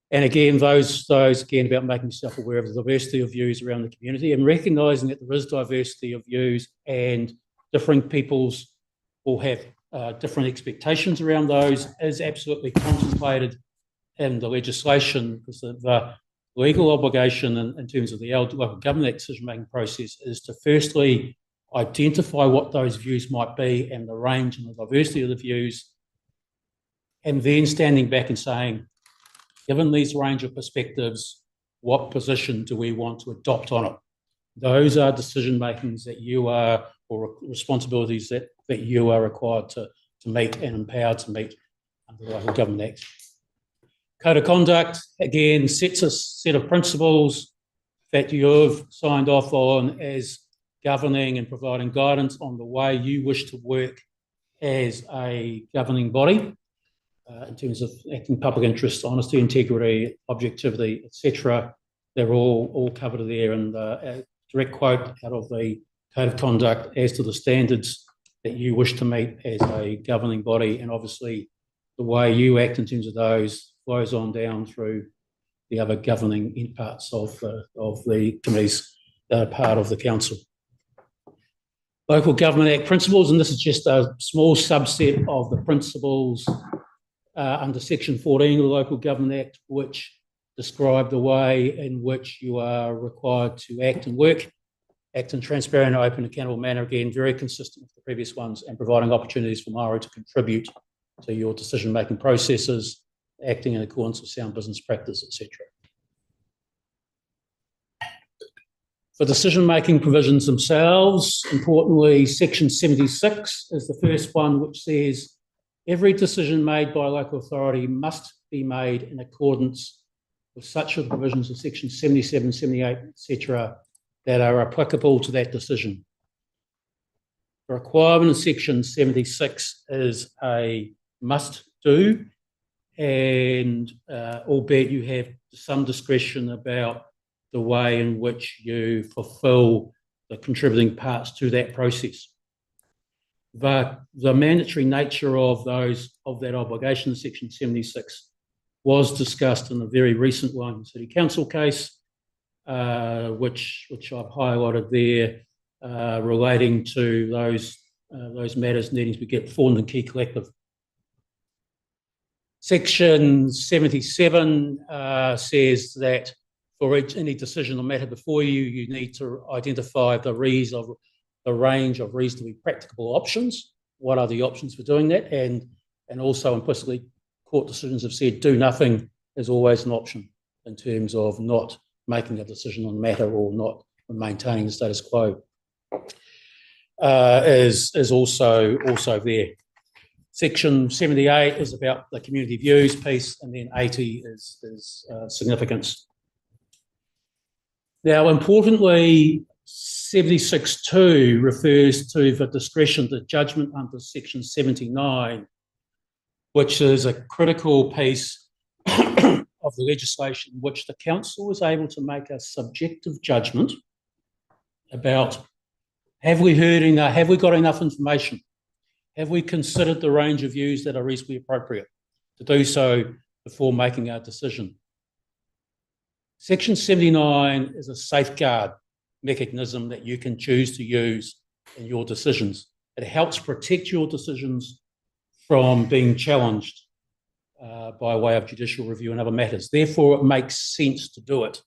And again, those again about making yourself aware of the diversity of views around the community and recognising that there is diversity of views and different peoples will have different expectations around those is absolutely contemplated in the legislation, because the legal obligation in terms of the local government decision-making process is to firstly identify what those views might be and the range and the diversity of the views, and then standing back and saying, given these range of perspectives, what position do we want to adopt on it? Those are decision makings that you are, or responsibilities that you are required to meet and empowered to meet under the Local Government Act. Code of Conduct, again, sets a set of principles that you've signed off on as governing and providing guidance on the way you wish to work as a governing body in terms of acting public interest, honesty, integrity, objectivity, etc. They're all covered there in the direct quote out of the Code of Conduct as to the standards that you wish to meet as a governing body, and obviously the way you act in terms of those flows on down through the other governing parts of the committees that are part of the council. Local Government Act principles, and this is just a small subset of the principles under Section 14 of the Local Government Act, which describe the way in which you are required to act and work, act in transparent, open, accountable manner, again, very consistent with the previous ones, and providing opportunities for Māori to contribute to your decision-making processes, acting in accordance with sound business practice, etc. For decision-making provisions themselves, importantly, Section 76 is the first one, which says every decision made by a local authority must be made in accordance with such of the provisions of Section 77, 78, etc., that are applicable to that decision. The requirement of Section 76 is a must-do, and albeit you have some discretion about the way in which you fulfil the contributing parts to that process. But the mandatory nature of that obligation in Section 76 was discussed in a very recent Wellington City Council case, which I've highlighted there, relating to those matters needing to get formed in key collective. Section 77 says that for any decision or matter before you, you need to identify the range of reasonably practicable options. What are the options for doing that? And also implicitly, court decisions have said do nothing is always an option in terms of not making a decision on the matter or not maintaining the status quo. Is also there. Section 78 is about the community views piece, and then 80 is significance. Now, importantly, 76.2 refers to the discretion to judgment under Section 79, which is a critical piece of the legislation which the council is able to make a subjective judgment about have we got enough information? Have we considered the range of views that are reasonably appropriate to do so before making our decision? Section 79 is a safeguard mechanism that you can choose to use in your decisions. It helps protect your decisions from being challenged by way of judicial review and other matters. Therefore, it makes sense to do it.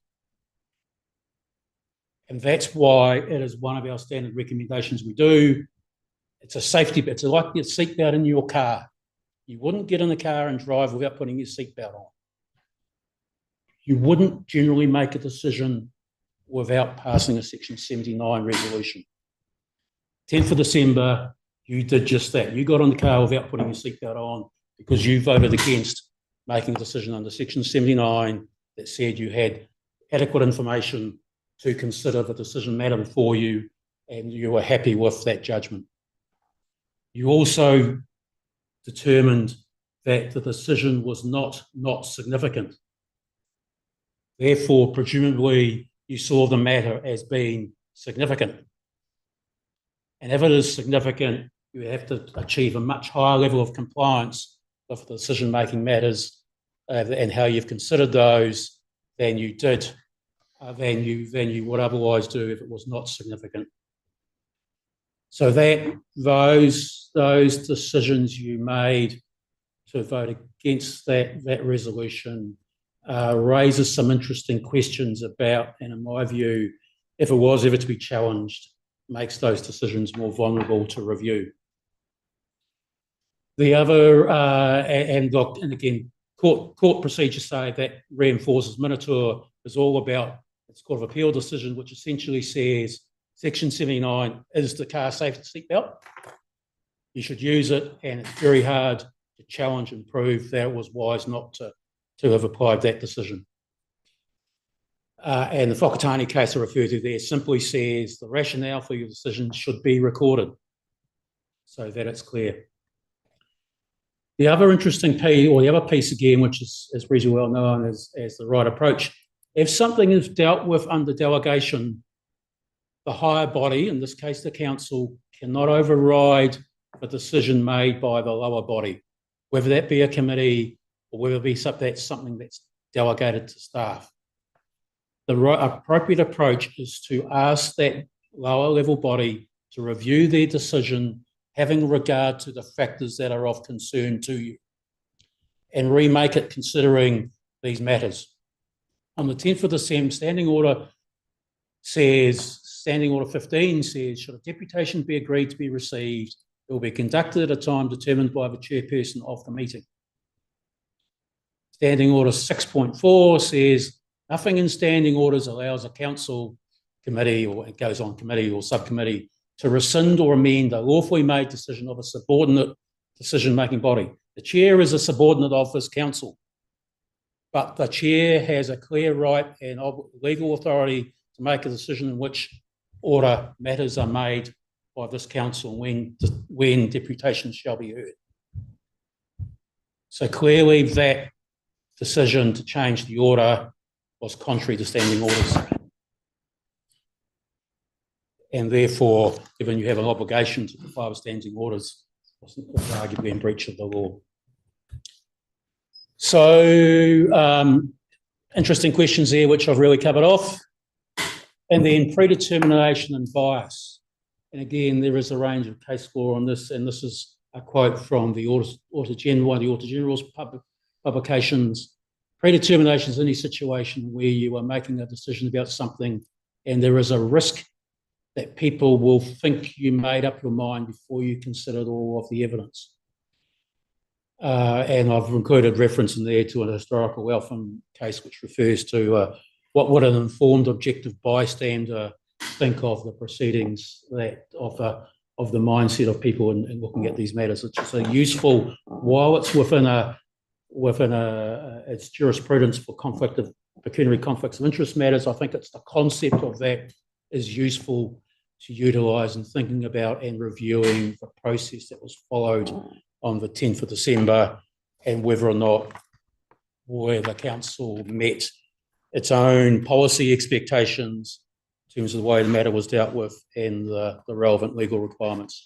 And that's why it is one of our standard recommendations we do. It's a safety bit. It's like your seatbelt in your car. You wouldn't get in the car and drive without putting your seatbelt on. You wouldn't generally make a decision without passing a Section 79 resolution. 10th of December, you did just that. You got in the car without putting your seatbelt on because you voted against making a decision under Section 79 that said you had adequate information to consider the decision matter before you, and you were happy with that judgment. You also determined that the decision was not significant. Therefore, presumably, you saw the matter as being significant. And if it is significant, you have to achieve a much higher level of compliance with the decision-making matters and how you've considered those than you did, than you would otherwise do if it was not significant. So that those decisions you made to vote against that resolution raises some interesting questions about, and in my view, if it was ever to be challenged, makes those decisions more vulnerable to review. The other, and again, court procedures say that reinforces Minotaur is all about, it's Court of Appeal decision, which essentially says Section 79 is the car safety seatbelt. You should use it, and it's very hard to challenge and prove that it was wise not to have applied that decision. And the Whakatane case I refer to there simply says the rationale for your decision should be recorded so that it's clear. The other interesting piece, or the other piece again, which is reasonably well known as the right approach, if something is dealt with under delegation the higher body, in this case the council, cannot override a decision made by the lower body, whether that be a committee or whether it be that's something that's delegated to staff. The appropriate approach is to ask that lower level body to review their decision, having regard to the factors that are of concern to you, and remake it considering these matters. On the 10th of December, Standing Order 15 says, should a deputation be agreed to be received, it will be conducted at a time determined by the chairperson of the meeting. Standing Order 6.4 says, nothing in standing orders allows a council committee, or it goes on committee or subcommittee, to rescind or amend a lawfully made decision of a subordinate decision-making body. The chair is a subordinate of this council, but the chair has a clear right and legal authority to make a decision in which order matters are made by this council when deputations shall be heard. So clearly that decision to change the order was contrary to standing orders. And therefore, given you have an obligation to comply with standing orders, was arguably in breach of the law. So, interesting questions there, which I've really covered off. And then predetermination and bias. And again, there is a range of case law on this, and this is a quote from the Auditor General's publications. Predetermination is any situation where you are making a decision about something and there is a risk that people will think you made up your mind before you considered all of the evidence. And I've included reference in there to an historical Eltham case which refers to what would an informed objective bystander think of the proceedings of the mindset of people in looking at these matters. It's just a useful, while it's within its jurisprudence for pecuniary conflicts of interest matters, I think it's the concept of that is useful to utilise in thinking about and reviewing the process that was followed on the 10th of December and whether or not the council met its own policy expectations in terms of the way the matter was dealt with and the relevant legal requirements.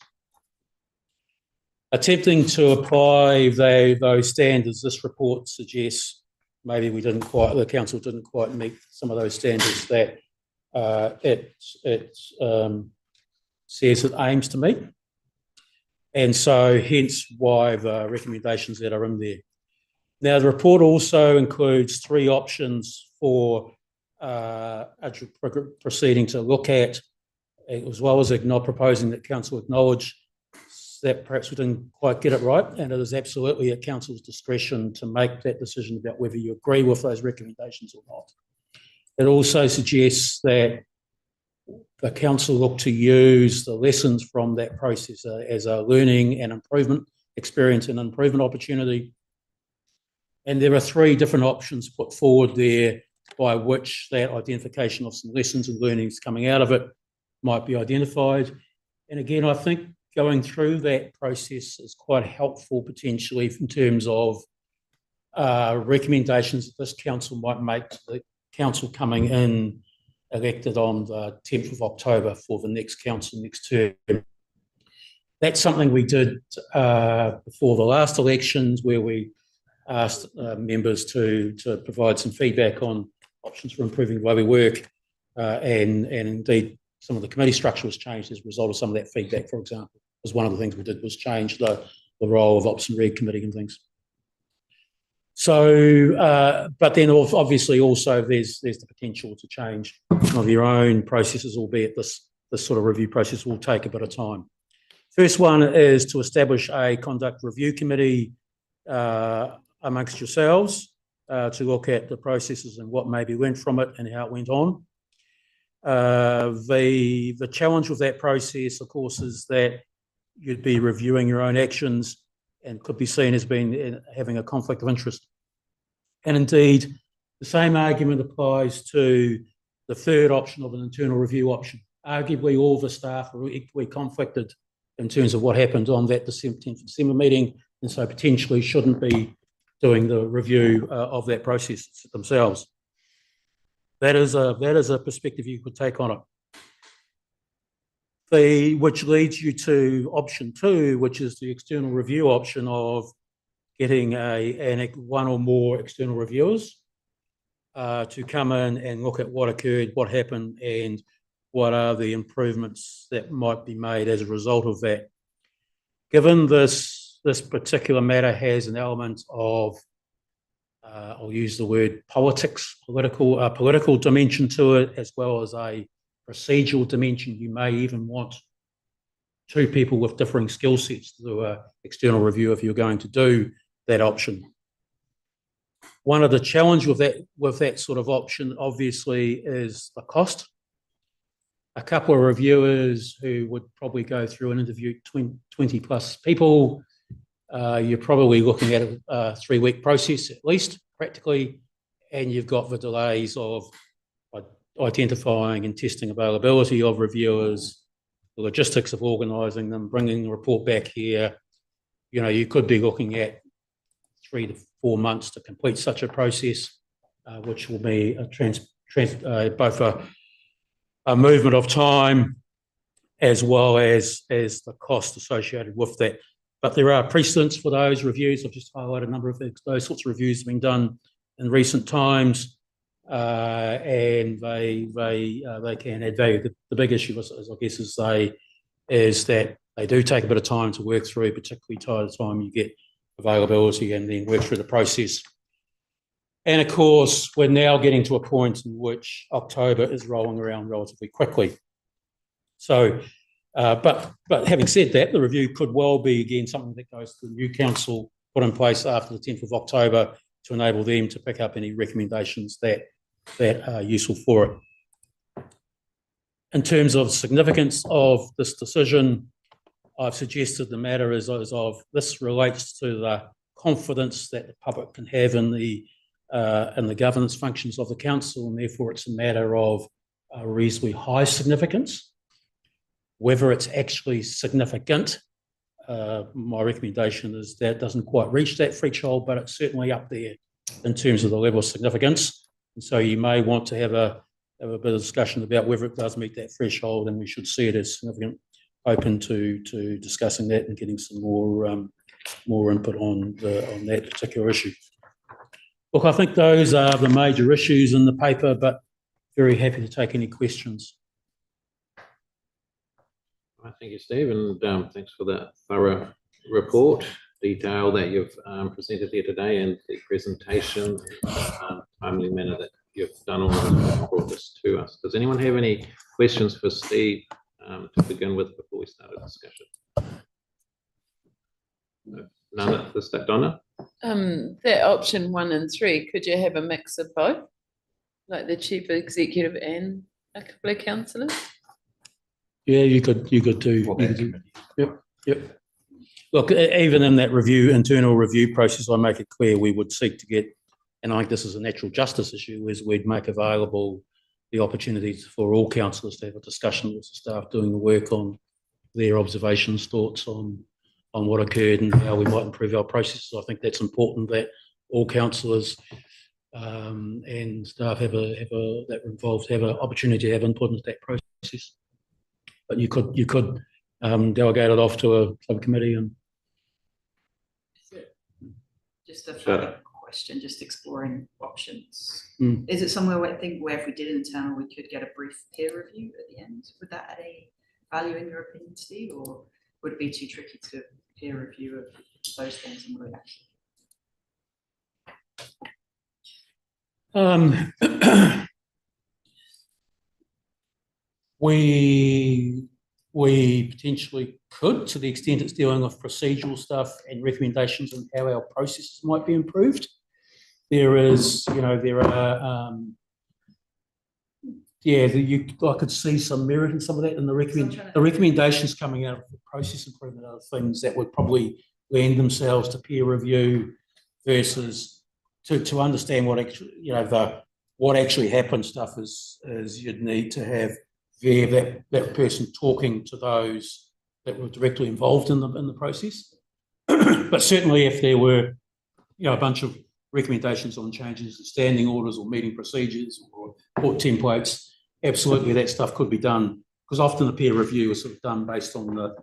Attempting to apply those standards, this report suggests maybe the council didn't quite meet some of those standards that it says it aims to meet. And so hence why the recommendations that are in there. Now, the report also includes 3 options for proceeding to look at, as well as proposing that council acknowledge that perhaps we didn't quite get it right, and it is absolutely at council's discretion to make that decision about whether you agree with those recommendations or not. It also suggests that the council look to use the lessons from that process as a learning and improvement experience and improvement opportunity. And there are 3 different options put forward there by which that identification of some lessons and learnings coming out of it might be identified. And again, I think going through that process is quite helpful potentially in terms of recommendations that this council might make to the council coming in elected on the 10th of October for the next council next term. That's something we did before the last elections, where we asked members to provide some feedback on options for improving the way we work, and indeed some of the committee structure was changed as a result of some of that feedback. For example, was one of the things we did was change the role of Ops and Reg Committee and things. So, but then obviously also there's the potential to change some of your own processes, albeit this sort of review process will take a bit of time. First one is to establish a conduct review committee amongst yourselves to look at the processes and what maybe went from it and how it went on. The challenge with that process, of course, is that you'd be reviewing your own actions and could be seen as having a conflict of interest. And indeed, the same argument applies to the third option of an internal review option. Arguably, all the staff are equally conflicted in terms of what happened on that 10th of December meeting, and so potentially shouldn't be doing the review of that process themselves. That is a perspective you could take on it. which leads you to option 2, which is the external review option of getting one or more external reviewers to come in and look at what occurred, what happened, and what are the improvements that might be made as a result of that. Given this particular matter has an element of, I'll use the word political dimension to it, as well as a procedural dimension. You may even want 2 people with differing skill sets to do an external review if you're going to do that option. One of the challenges with that sort of option, obviously, is the cost. A couple of reviewers who would probably go through and interview 20 plus people, you're probably looking at a 3-week process at least, practically, and you've got the delays of identifying and testing availability of reviewers, the logistics of organising them, bringing the report back here. You could be looking at 3 to 4 months to complete such a process, which will be both a movement of time as well as the cost associated with that. But there are precedents for those reviews. I've just highlighted a number of those sorts of reviews have been done in recent times, and they can add value. The big issue, I guess, is that they do take a bit of time to work through, particularly by the time you get availability and then work through the process. And of course, we're now getting to a point in which October is rolling around relatively quickly. So, but having said that, the review could well be, again, something that goes to the new council, put in place after the 10th of October to enable them to pick up any recommendations that are useful for it. In terms of significance of this decision, I've suggested the matter is of this relates to the confidence that the public can have in the governance functions of the council, and therefore it's a matter of reasonably high significance. Whether it's actually significant, my recommendation is that it doesn't quite reach that threshold, but it's certainly up there in terms of the level of significance. And so you may want to have a bit of discussion about whether it does meet that threshold, and we should see it as significant. Open to discussing that and getting some more input on that particular issue. Look, I think those are the major issues in the paper, but very happy to take any questions. Thank you, Steve, and thanks for that thorough report, detail that you've presented here today, and the presentation, timely manner that you've done all of this and brought this to us. Does anyone have any questions for Steve to begin with before we start a discussion? No, none at this stage. Donna? That option 1 and 3, could you have a mix of both, like the chief executive and a couple of councillors? Yeah, you could do. Yep. Look, even in that internal review process, I make it clear we would seek to get, and I think this is a natural justice issue, is we'd make available the opportunities for all councillors to have a discussion with the staff doing the work on their observations, thoughts on what occurred and how we might improve our processes. I think that's important that all councillors and staff that are involved have an opportunity to have input into that process. But you could delegate it off to a subcommittee and. Just a further question, just exploring options. Mm. Is it somewhere where if we did internal, we could get a brief peer review at the end? Would that add any value in your opinion, Steve, or would it be too tricky to peer review of those things in reaction? We potentially could, to the extent it's dealing with procedural stuff and recommendations on how our processes might be improved. I could see some merit in some of that, and the recommendations coming out of the process improvement are things that would probably lend themselves to peer review versus to understand what actually happened stuff is you'd need to have that person talking to those that were directly involved in the process. But certainly if there were a bunch of recommendations on changes to standing orders or meeting procedures or templates, absolutely that stuff could be done because often the peer review is sort of done based on the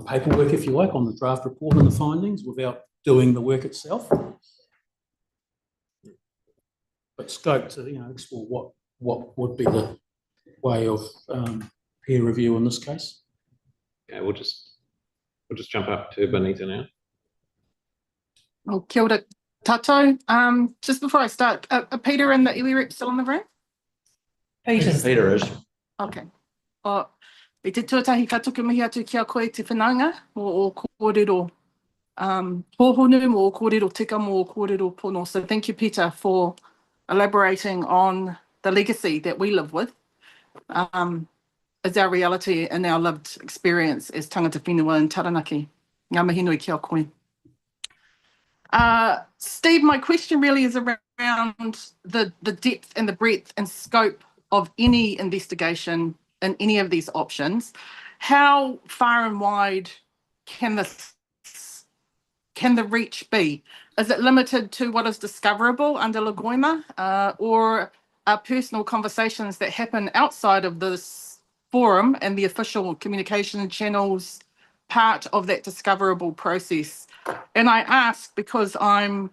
paperwork, if you like, on the draft report and the findings without doing the work itself. But scope to, explore what would be the way of peer review in this case. Okay, we'll just jump up to Benita now. Well, kia ora tātou. Just before I start, are Peter and the iwi rep still in the room? Peter is. Okay. I te tuatahi ka tuku mihi atu kia koe te whananga o kōrero hōhonu, mō kōrero tika, mō kōrero pono. So thank you, Peter, for elaborating on the legacy that we live with as our reality and our lived experience as tangata whenua in Taranaki. Ngā mihi nui kia koe. Steve, my question really is around the depth and the breadth and scope of any investigation in any of these options. How far and wide can the reach be? Is it limited to what is discoverable under Lagoima, or are personal conversations that happen outside of this forum and the official communication channels part of that discoverable process? And I ask because I've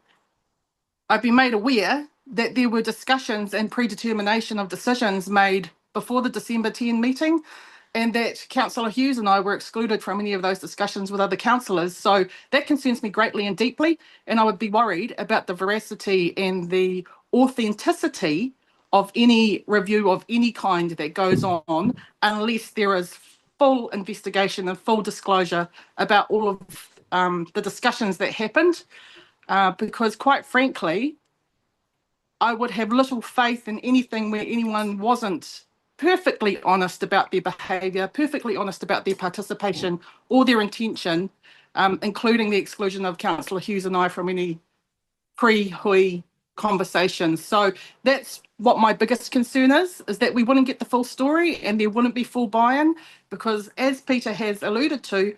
been made aware that there were discussions and predetermination of decisions made before the December 10 meeting, and that Councillor Hughes and I were excluded from any of those discussions with other councillors. So that concerns me greatly and deeply, and I would be worried about the veracity and the authenticity of any review of any kind that goes on unless there is full investigation and full disclosure about all of the discussions that happened, because quite frankly, I would have little faith in anything where anyone wasn't perfectly honest about their behaviour, perfectly honest about their participation or their intention, including the exclusion of Councillor Hughes and I from any pre-hui conversations. So that's what my biggest concern is that we wouldn't get the full story and there wouldn't be full buy-in, because as Peter has alluded to,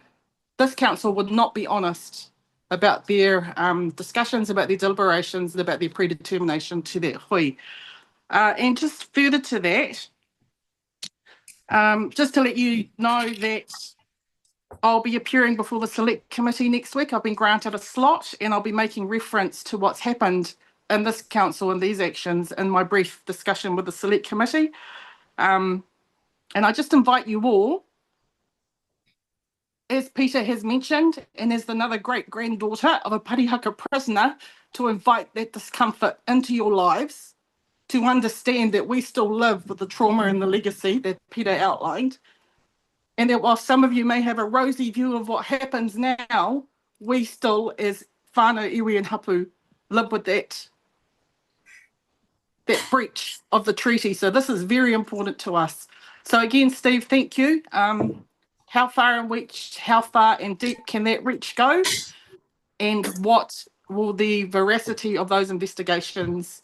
this council would not be honest about their discussions, about their deliberations, and about their predetermination to that hui. And just further to that, just to let you know that I'll be appearing before the Select Committee next week. I've been granted a slot and I'll be making reference to what's happened in this council and these actions in my brief discussion with the Select Committee. And I just invite you all, as Peter has mentioned, and as another great-granddaughter of a Parihaka prisoner, to invite that discomfort into your lives, to understand that we still live with the trauma and the legacy that Peter outlined, and that while some of you may have a rosy view of what happens now, we still, as whānau, iwi and hapu, live with that breach of the treaty. So this is very important to us. So again, Steve, thank you. How far and deep can that reach go? And what will the veracity of those investigations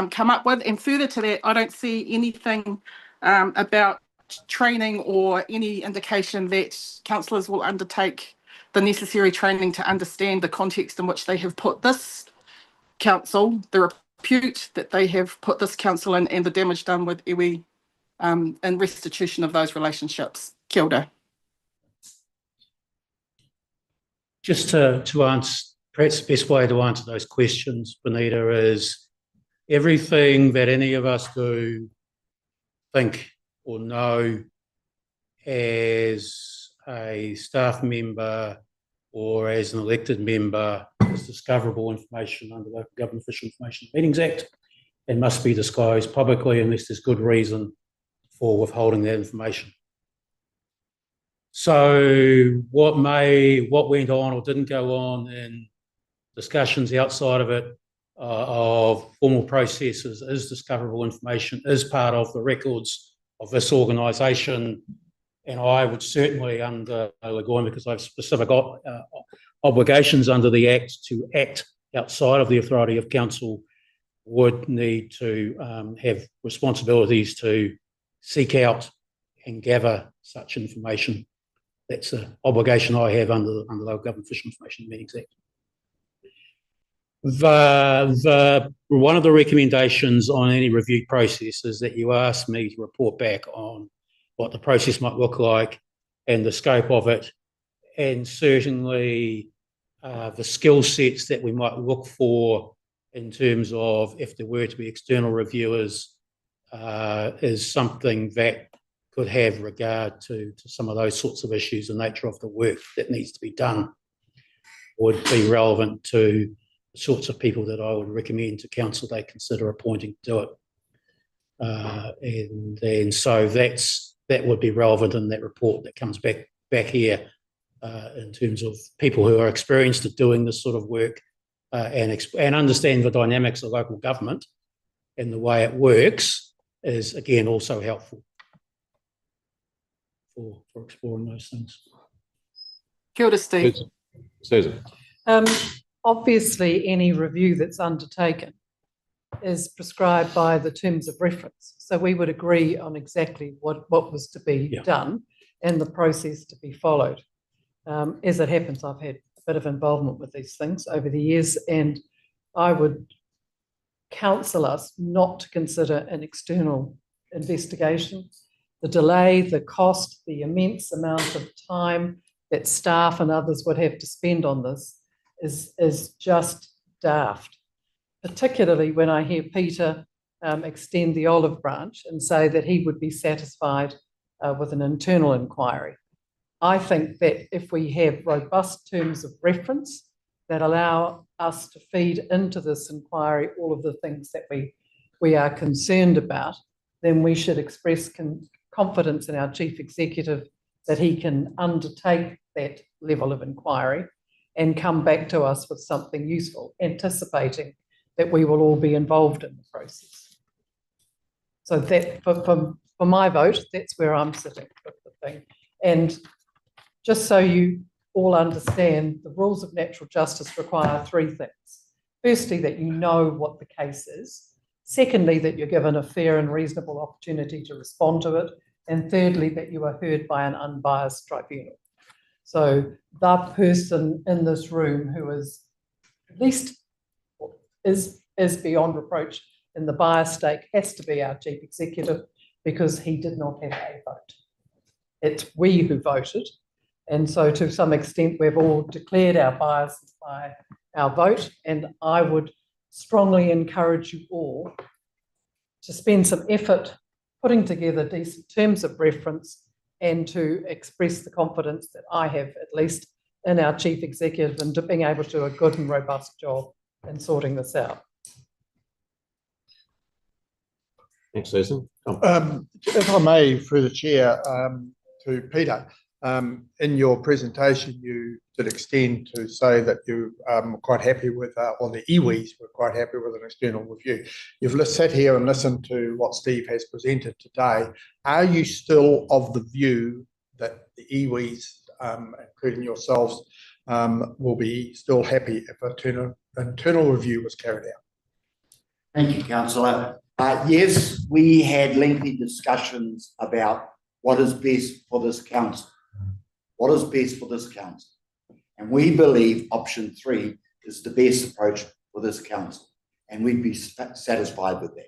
come up with? And further to that, I don't see anything about training or any indication that councillors will undertake the necessary training to understand the context in which they have put this council, the repute that they have put this council in, and the damage done with iwi and restitution of those relationships. Kia ora. Just to answer, perhaps the best way to answer those questions, Benita, is everything that any of us do, think or know as a staff member or as an elected member is discoverable information under the Government Official Information Meetings Act and must be disclosed publicly unless there's good reason for withholding that information. So what went on or didn't go on in discussions outside of it, of formal processes, is discoverable information, is part of the records of this organisation. And I would certainly, under Lagoima, because I have specific obligations under the Act to act outside of the authority of council, would need to have responsibilities to seek out and gather such information. That's an obligation I have under the Local Government Official Information Meetings Act. One of the recommendations on any review process is that you ask me to report back on what the process might look like and the scope of it, and certainly the skill sets that we might look for in terms of if there were to be external reviewers is something that could have regard to some of those sorts of issues. The nature of the work that needs to be done would be relevant to the sorts of people that I would recommend to council they consider appointing to do it. And so that would be relevant in that report that comes back here in terms of people who are experienced at doing this sort of work and understand the dynamics of local government and the way it works is, again, also helpful for exploring those things. Kia ora, Steve. Susan. Obviously, any review that's undertaken is prescribed by the terms of reference. So we would agree on exactly what was to be done and the process to be followed. As it happens, I've had a bit of involvement with these things over the years, and I would counsel us not to consider an external investigation. The delay, the cost, the immense amount of time that staff and others would have to spend on this is just daft, particularly when I hear Peter extend the olive branch and say that he would be satisfied with an internal inquiry. I think that if we have robust terms of reference that allow us to feed into this inquiry all of the things that we are concerned about, then we should express confidence in our chief executive that he can undertake that level of inquiry and come back to us with something useful, anticipating that we will all be involved in the process. So that for my vote, that's where I'm sitting with the thing. And just so you all understand, the rules of natural justice require three things. Firstly, that you know what the case is. Secondly, that you're given a fair and reasonable opportunity to respond to it. And thirdly, that you are heard by an unbiased tribunal. So the person in this room who is at least is beyond reproach in the bias stake has to be our chief executive, because he did not have a vote. It's we who voted. And so to some extent, we've all declared our biases by our vote. And I would strongly encourage you all to spend some effort putting together decent terms of reference and to express the confidence that I have, at least, in our chief executive and to being able to do a good and robust job in sorting this out. Thanks, Susan. If I may, through the chair, to Peter, in your presentation, you did extend to say that you were quite happy with, or the iwis were quite happy with an external review. You've sat here and listened to what Steve has presented today. Are you still of the view that the iwis, including yourselves, will be still happy if an internal review was carried out? Thank you, Councillor. Yes, we had lengthy discussions about what is best for this council. What is best for this council? And we believe option 3 is the best approach for this council. And we'd be satisfied with that.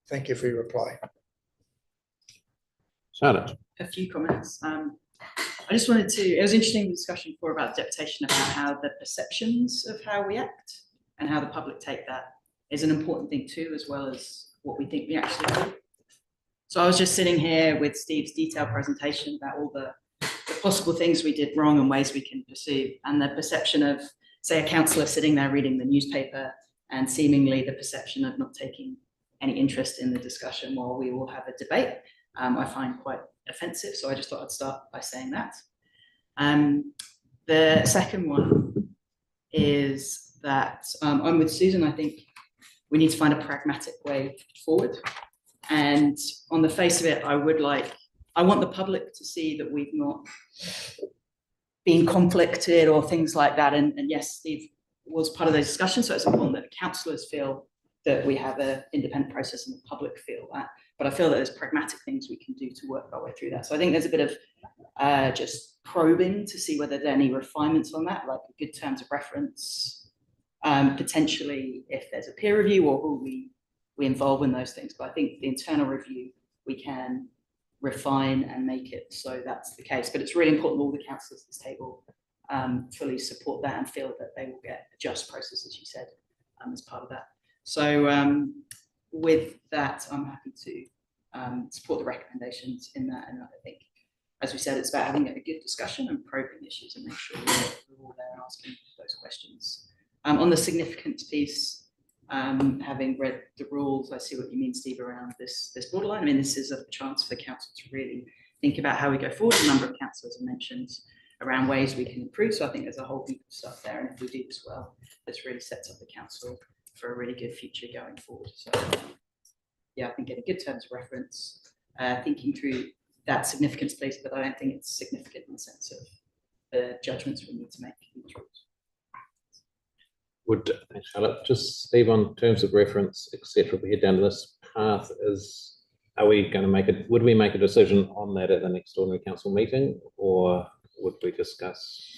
Thank you for your reply. Charlotte. A few comments. I just wanted to, it was interesting the discussion before about deputation, about how the perceptions of how we act and how the public take that is an important thing too, as well as what we think we actually do. So I was just sitting here with Steve's detailed presentation about all the possible things we did wrong and ways we can pursue, and the perception of, say, a councillor sitting there reading the newspaper and seemingly the perception of not taking any interest in the discussion while we all have a debate, I find quite offensive. So I just thought I'd start by saying that. The second one is that I'm with Susan. I think we need to find a pragmatic way forward. And on the face of it, I want the public to see that we've not been conflicted or things like that. And yes, Steve was part of those discussions, so it's important that councillors feel that we have an independent process and the public feel that. But I feel that there's pragmatic things we can do to work our way through that. So I think there's a bit of just probing to see whether there are any refinements on that, like good terms of reference, potentially if there's a peer review or who we involve in those things. But I think the internal review, we can refine and make it so that's the case. But it's really important all the councillors at this table fully support that and feel that they will get a just process, as you said, as part of that. So with that, I'm happy to support the recommendations in that. And I think, as we said, it's about having a good discussion and probing issues and make sure we're all there asking those questions. On the significance piece, having read the rules, I see what you mean, Steve, around this borderline. I mean, this is a chance for council to really think about how we go forward. A number of councillors have mentioned around ways we can improve. So I think there's a whole heap of stuff there. And if we do this well, this really sets up the council for a really good future going forward. So yeah, I think getting good terms of reference, thinking through that significance piece, but I don't think it's significant in the sense of the judgments we need to make in these rules. Thanks, Charlotte. Just Steve, on terms of reference, etc. We head down this path. Are we going to would we make a decision on that at the next ordinary council meeting, or would we discuss,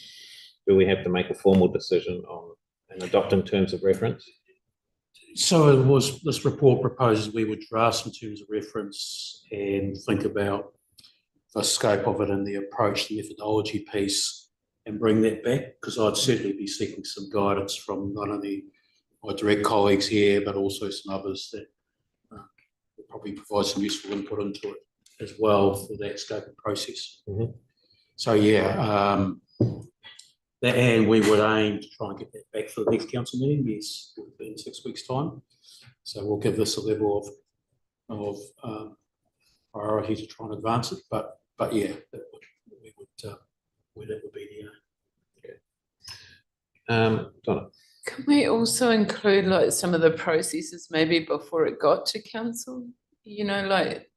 do we have to make a formal decision on and adopting terms of reference? So it was, this report proposes we would draft some terms of reference and think about the scope of it and the approach, the methodology piece, and bring that back, because I'd certainly be seeking some guidance from not only my direct colleagues here, but also some others that will probably provide some useful input into it as well for that scope of process. Mm-hmm. So yeah, and we would aim to try and get that back for the next council meeting, yes, in 6 weeks' time. So we'll give this a level of priority to try and advance it. But yeah, that would be the aim. Donna. Can we also include like some of the processes maybe before it got to council? You know, like,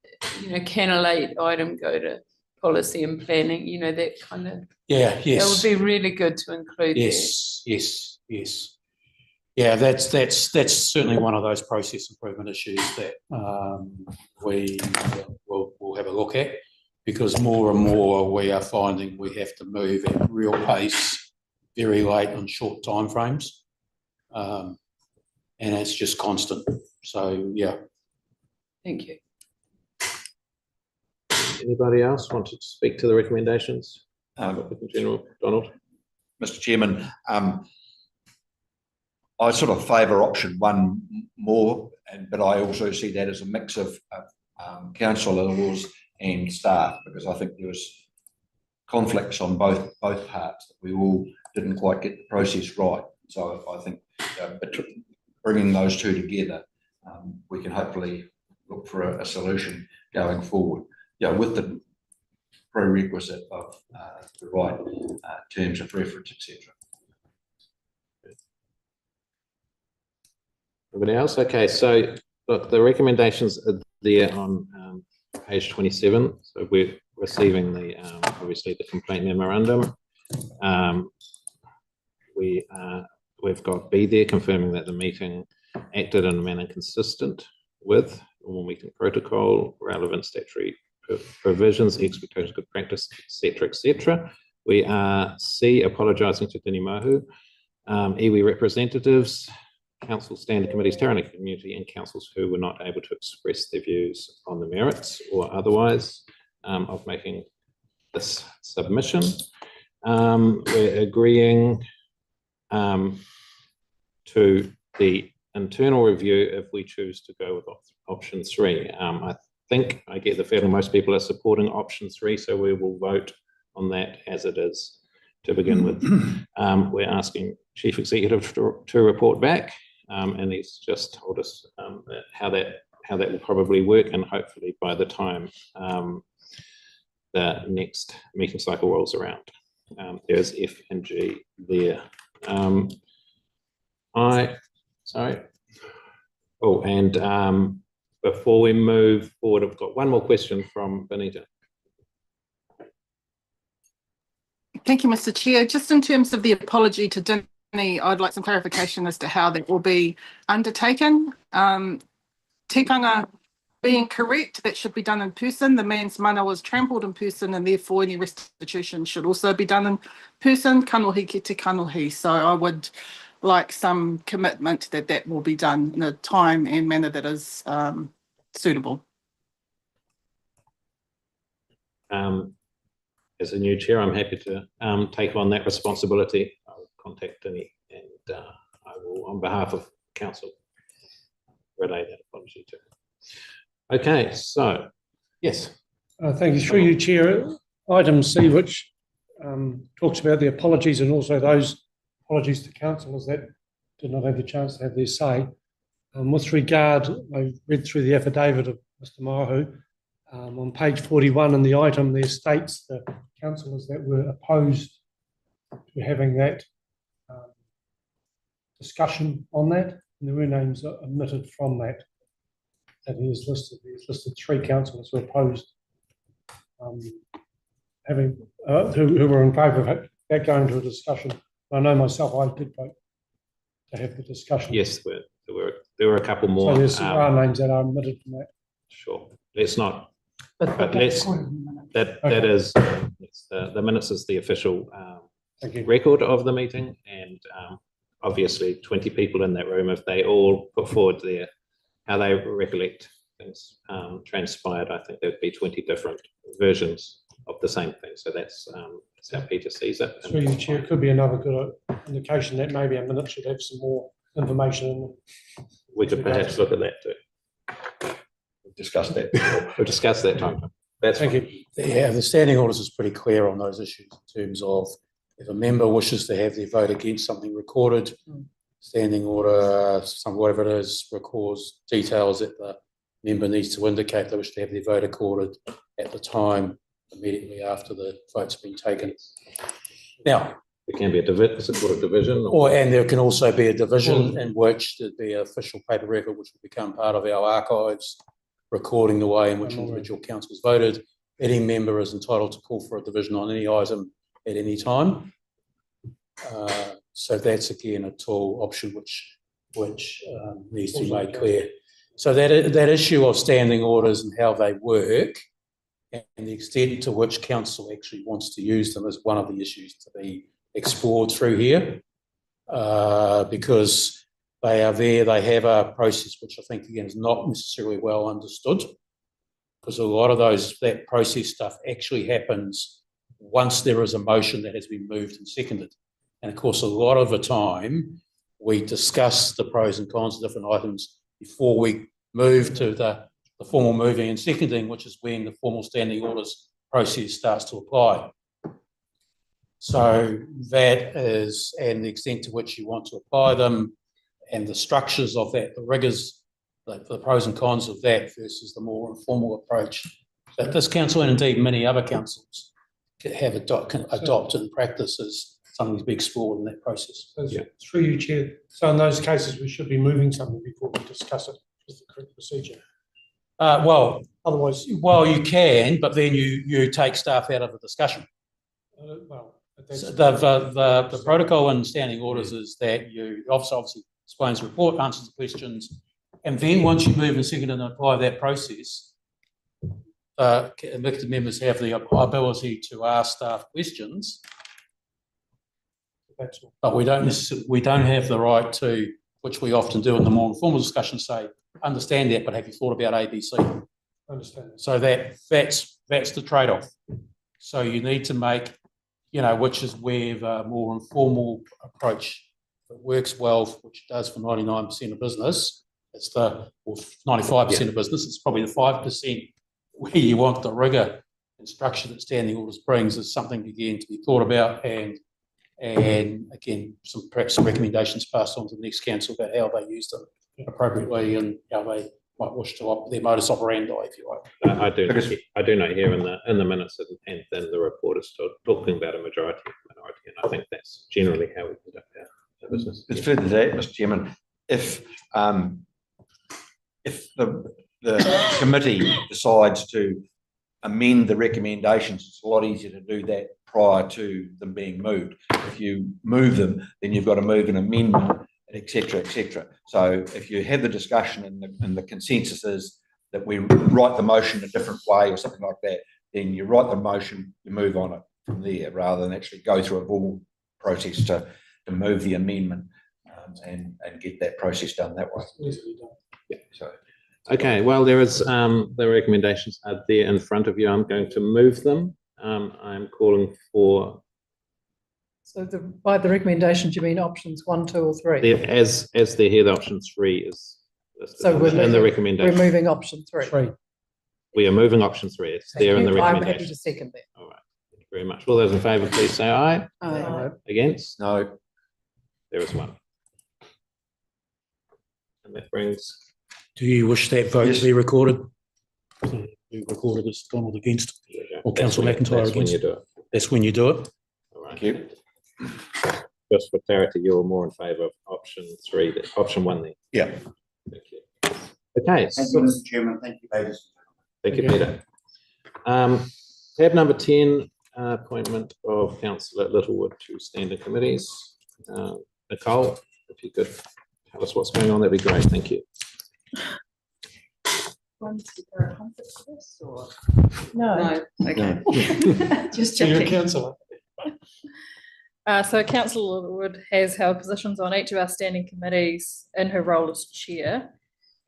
can a late item go to policy and planning? You know, that kind of. Yeah, yes. That would be really good to include. Yes. Yeah, that's certainly one of those process improvement issues that we will have a look at, because more and more we are finding we have to move at real pace, very late on short timeframes, and it's just constant. So yeah. Thank you. Anybody else want to speak to the recommendations? In general, Donald. Mr. Chairman, I sort of favour option one more, but I also see that as a mix of councillors and staff, because I think there was conflicts on both parts. We all didn't quite get the process right. So I think bringing those two together, we can hopefully look for a solution going forward. With the prerequisite of the right terms of reference, etc. Anybody else? Okay, so look, the recommendations are there on page 27. So we're receiving the obviously the complaint memorandum. We've got B there confirming that the meeting acted in a manner consistent with normal meeting protocol, relevant statutory provisions, expectations, good practice, etc., etc. We are C, apologising to Dini Mahu, iwi representatives, council standing committees, Taranaki community, and councils who were not able to express their views on the merits or otherwise of making this submission. We're agreeing to the internal review if we choose to go with option 3. I think I get the feeling most people are supporting option 3, so we will vote on that as it is to begin with. We're asking Chief Executive to report back, and he's just told us how that will probably work, and hopefully by the time the next meeting cycle rolls around, there's F and G there. Before we move forward, I've got one more question from Benita. Thank you, Mr. Chair. Just in terms of the apology to Dini, I'd like some clarification as to how that will be undertaken. Tikanga being correct, that should be done in person. The man's mana was trampled in person, and therefore any restitution should also be done in person. Kanohi ki te kanohi. So I would like some commitment that that will be done in a time and manner that is suitable. as a new chair, I'm happy to take on that responsibility. I'll contact Denny and I will, on behalf of council, relay that apology to her. Okay, so, yes. Thank you. Through you, Chair. Item C, which talks about the apologies and also those apologies to councillors that did not have the chance to have their say. With regard, I read through the affidavit of Mr. Mahu. On page 41 in the item, there states the councillors that were opposed to having that discussion on that, and there were names omitted from that. That he has listed. He's listed 3 councillors who opposed having who were in favour of that going to a discussion. I know myself, I did vote to have the discussion. Yes, there were a couple more. So there are names that are omitted from that. Sure. Let's not. But let's. That is the minutes is the official record of the meeting, and obviously 20 people in that room. If they all put forward how they recollect things transpired, I think there'd be 20 different versions of the same thing. So that's how Peter sees it. Through you, Chair, it could be another good indication that maybe our minutes should have some more information in them. We could perhaps look at that too. We'll discuss that. We'll discuss that time. That's Thank you. Yeah, the standing orders is pretty clear on those issues in terms of if a member wishes to have their vote against something recorded, standing order, whatever it is, records details that the member needs to indicate they wish to have their vote recorded at the time immediately after the vote's been taken. Now, there can be a division. Is it called a division? And there can also be a division in which there'd be an official paper record which will become part of our archives, recording the way in which individual councillors voted. Any member is entitled to call for a division on any item at any time. So that's again a tool option which needs to be made clear. So that issue of standing orders and how they work and the extent to which council actually wants to use them is one of the issues to be explored through here, because they are there, they have a process which I think again is not necessarily well understood, because a lot of that process stuff actually happens once there is a motion that has been moved and seconded. And of course, a lot of the time we discuss the pros and cons of different items before we move to the formal moving and seconding, which is when the formal standing orders process starts to apply. So that is, and the extent to which you want to apply them and the structures of that, the rigours, the pros and cons of that versus the more informal approach that this council and indeed many other councils have adopted and practice is something to be explored in that process. So through you, Chair. So in those cases, we should be moving something before we discuss it with the correct procedure. Otherwise, you can, but then you take staff out of the discussion. So the protocol and standing orders is that you obviously explains the report, answers the questions, and then once you move and second and apply that process, elected members have the ability to ask staff questions. But we don't have the right to, which we often do in the more informal discussion, say, understand that, but have you thought about ABC? Understand. So that's the trade-off. So you need to make, which is where the more informal approach that works well, which it does for 99% of business, it's 95% of business, it's probably the 5% where you want the rigour and structure that standing orders brings is something again to be thought about, and again perhaps some recommendations passed on to the next council about how they use them appropriately and how they might wish to their modus operandi, if you like. I do know here in the minutes and then the report is still talking about a majority and minority, and I think that's generally how we conduct our business. It's further to that, Mr. Chairman. If the committee decides to amend the recommendations, it's a lot easier to do that prior to them being moved. If you move them, then you've got to move an amendment, et cetera, et cetera. So if you have the discussion and the consensus is that we write the motion a different way or something like that, then you write the motion, you move on it from there, rather than actually go through a formal process to move the amendment and get that process done that way. Easily done. Yeah. So Okay, well, there is, the recommendations are there in front of you. I'm going to move them. I'm calling for, So by the recommendations, you mean options 1, 2, or 3? as they're here, the option 3 is listed So we're in the moving, recommendation. we're moving option 3. We are moving option 3. It's there in the I'm happy recommendation. to second that. All right, thank you very much. All those in favour, please say aye. Aye. Against? No. There is one. And that brings, Do you wish that vote Yes. to be recorded? Be recorded as Donald against, or Councillor McIntyre that's when you against? do it. That's when you do it. All right. Thank you. Just for clarity, you're more in favour of option 3, option 1 there. Yeah. Thank you. Okay. Thank you, Mr. Chairman. Thank you, ladies. Thank you, Peter. Tab number 10, appointment of Councillor Littlewood to standing committees. Nicole, if you could tell us what's going on, that'd be great. Thank you. No. Okay. Just You're a checking. councillor. So Councillor Littlewood has held positions on each of our standing committees in her role as chair.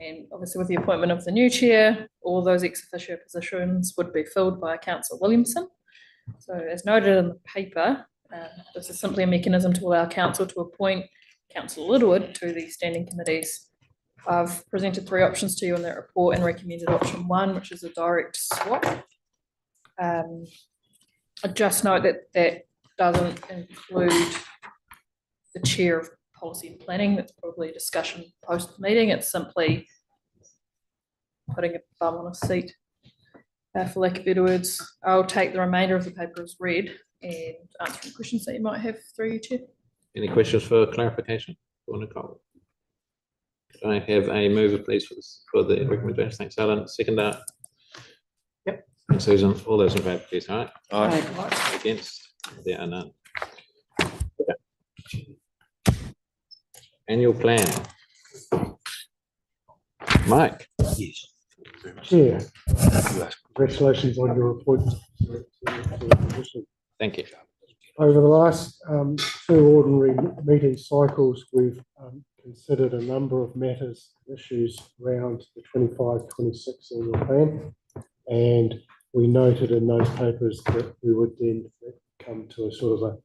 And obviously with the appointment of the new chair, all those ex officio positions would be filled by Councillor Williamson. So as noted in the paper, this is simply a mechanism to allow council to appoint Councillor Littlewood to the standing committees. I've presented 3 options to you in that report and recommended option 1, which is a direct swap. I just note that that doesn't include the chair of policy and planning. That's probably a discussion post the meeting. It's simply putting a bum on a seat, for lack of better words. I'll take the remainder of the paper as read and answer any questions that you might have through you, Chair. Any questions for clarification for Nicole? Could I have a mover, please, for the recommendation? Thanks, Alan. Seconder. Yep. And Susan, all those in favour, please. Aye. Aye. Against? There are none. Okay. Annual plan. Mike. Yes. Chair, congratulations on your appointment to the position. Thank you. Over the last 2 ordinary meeting cycles, we've considered a number of matters, issues around the 25-26 annual plan, and we noted in those papers that we would then come to a sort of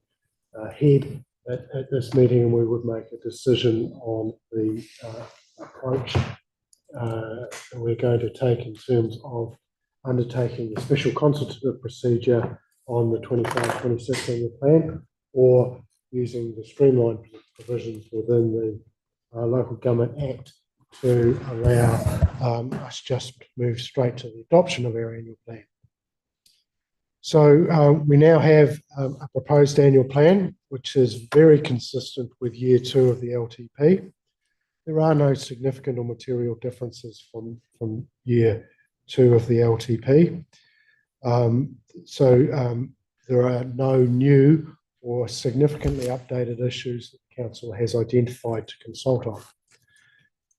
a head at this meeting, and we would make a decision on the approach we're going to take in terms of undertaking the special consultative procedure on the 25-26 annual plan, or using the streamlined provisions within the Local Government Act to allow us just move straight to the adoption of our annual plan. So we now have a proposed annual plan, which is very consistent with year 2 of the LTP. There are no significant or material differences from year 2 of the LTP. There are no new or significantly updated issues that the Council has identified to consult on.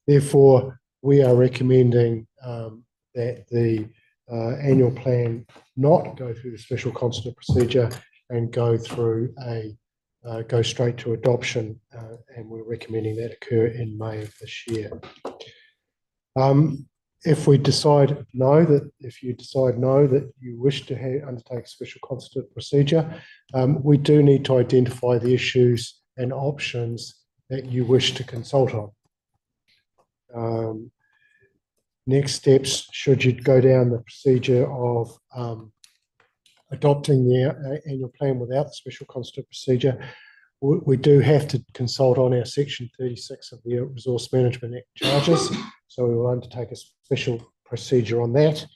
Therefore, we are recommending that the annual plan not go through the special consultative procedure and go straight to adoption, and we're recommending that occur in May of this year. If you decide no, that you wish to undertake a special consultative procedure, we do need to identify the issues and options that you wish to consult on. Next steps, should you go down the procedure of adopting the annual plan without the special consultative procedure, we do have to consult on our Section 36 of the Resource Management Act charges. So we will undertake a special procedure on that.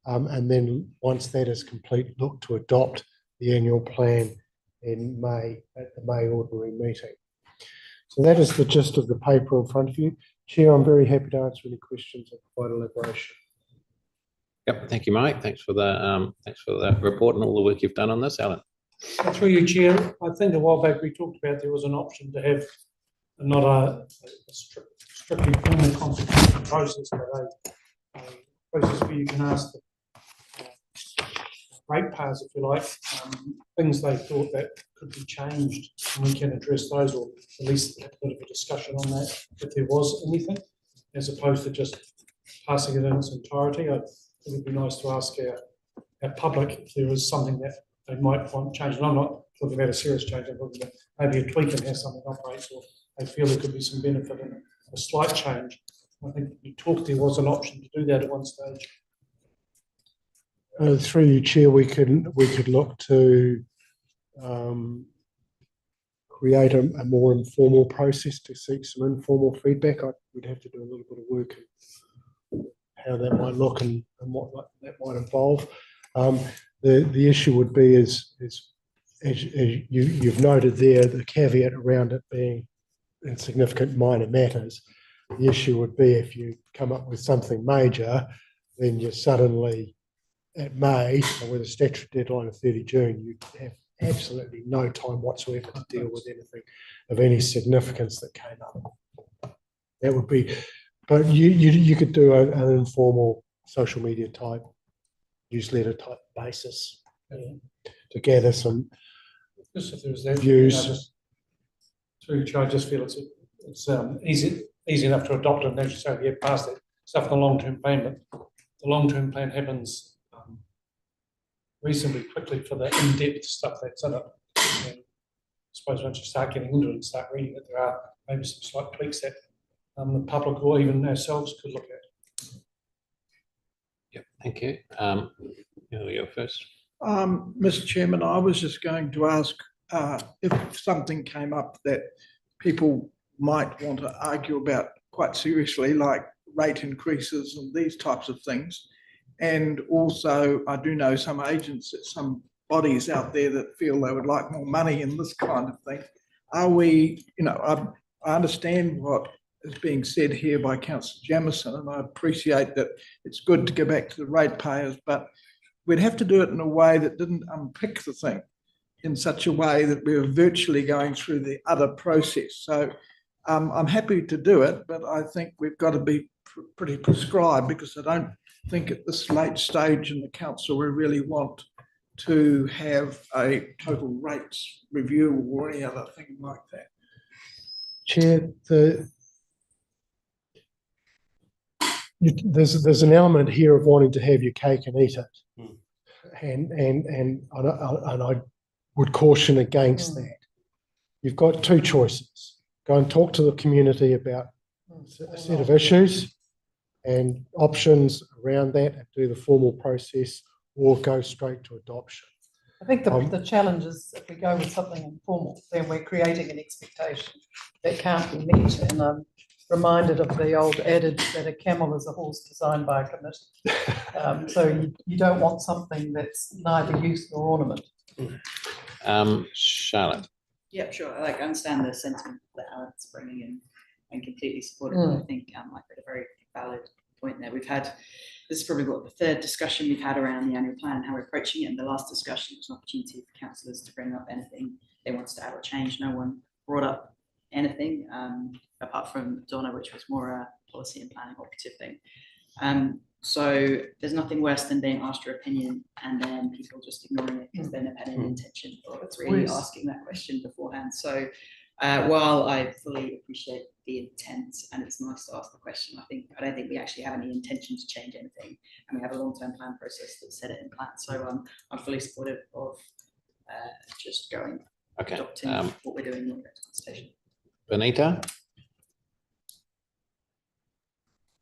And then once that is complete, look to adopt the annual plan in May, at the May ordinary meeting. So that is the gist of the paper in front of you. Chair, I'm very happy to answer any questions or provide elaboration. Yep, thank you, Mike. Thanks for that report and all the work you've done on this, Alan. Through you, Chair, I think a while back we talked about there was an option to have not a strictly formal consultation process, but a process where you can ask the ratepayers, if you like, things they thought that could be changed, and we can address those, or at least have a bit of a discussion on that if there was anything, as opposed to just passing it in its entirety. I think it'd be nice to ask our public if there is something that they might want changed. And I'm not talking about a serious change, I'm talking about maybe a tweak and how something operates, or they feel there could be some benefit in a slight change. I think you talked, there was an option to do that at one stage. Through you, Chair, we could look to create a more informal process to seek some informal feedback. We'd have to do a little bit of work on how that might look and what that might involve. The issue would be is as you've noted there, the caveat around it being insignificant minor matters. The issue would be if you come up with something major, then you're suddenly at May, with a statutory deadline of 30 June, you have absolutely no time whatsoever to deal with anything of any significance that came up. That would be, but you could do an informal social media type, newsletter type basis to gather some Just if there's that views. I just feel it's easy enough to adopt it and as you say, get past that stuff in the long-term plan, but the long-term plan happens reasonably quickly for the in-depth stuff that's in it. And I suppose once you start getting into it and start reading it, there are maybe some slight tweaks that the public or even ourselves could look at. Yep, thank you. You'll go first. Mr. Chairman, I was just going to ask if something came up that people might want to argue about quite seriously, like rate increases and these types of things. And also, I do know some agents, some bodies out there that feel they would like more money in this kind of thing. Are we, I understand what is being said here by Councillor Jamieson, and I appreciate that it's good to go back to the ratepayers, but we'd have to do it in a way that didn't unpick the thing in such a way that we were virtually going through the other process. So I'm happy to do it, but I think we've got to be pretty prescribed, because I don't think at this late stage in the council we really want to have a total rates review or any other thing like that. Chair, there's an element here of wanting to have your cake and eat it, and I would caution against that. You've got two choices: go and talk to the community about a set of issues and options around that, and do the formal process, or go straight to adoption. I think the challenge is if we go with something informal, then we're creating an expectation that can't be met. And I'm reminded of the old adage that a camel is a horse designed by a committee. So you don't want something that's neither use nor ornament. Charlotte. Yeah, sure. I understand the sentiment that Alan's bringing in and completely support it. I think a very valid point there. This is probably the third discussion we've had around the annual plan and how we're approaching it. And the last discussion was an opportunity for councillors to bring up anything they wanted to add or change. No one brought up anything apart from Donna, which was more a policy and planning operative thing. So there's nothing worse than being asked your opinion and then people just ignoring it because they never had any intention of really asking that question beforehand. So while I fully appreciate the intent and it's nice to ask the question, I don't think we actually have any intention to change anything, and we have a long-term plan process that set it in plan. So I'm fully supportive of just adopting what we're doing in the consultation. Benita?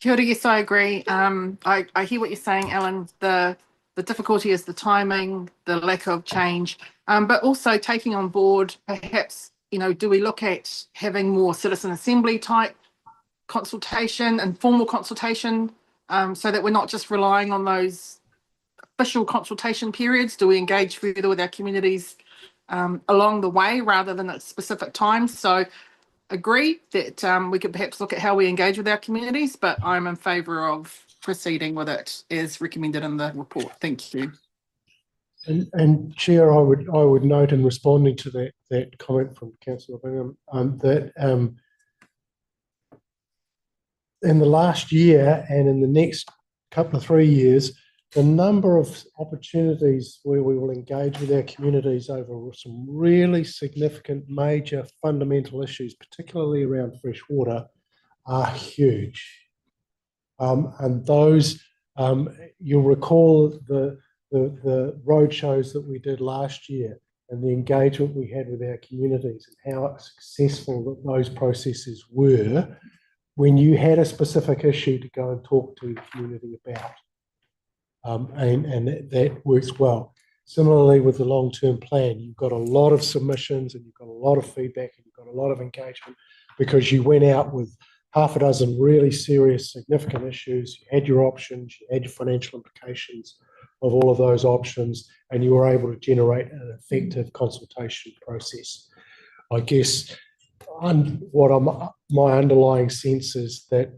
Kia ora, yes, I agree. I hear what you're saying, Alan. The difficulty is the timing, the lack of change, but also taking on board perhaps, do we look at having more citizen assembly type consultation and formal consultation so that we're not just relying on those official consultation periods? Do we engage further with our communities along the way rather than at specific times? So agree that we could perhaps look at how we engage with our communities, but I'm in favour of proceeding with it as recommended in the report. Thank you. And Chair, I would note in responding to that comment from Councillor Bingham that in the last year and in the next couple of 3 years, the number of opportunities where we will engage with our communities over some really significant, major, fundamental issues, particularly around fresh water, are huge. And those, you'll recall the road shows that we did last year and the engagement we had with our communities and how successful that those processes were when you had a specific issue to go and talk to the community about. And that works well. Similarly, with the long-term plan, you've got a lot of submissions and you've got a lot of feedback and you've got a lot of engagement because you went out with half a dozen really serious, significant issues. You had your options, you had your financial implications of all of those options, and you were able to generate an effective consultation process. I guess my underlying sense is that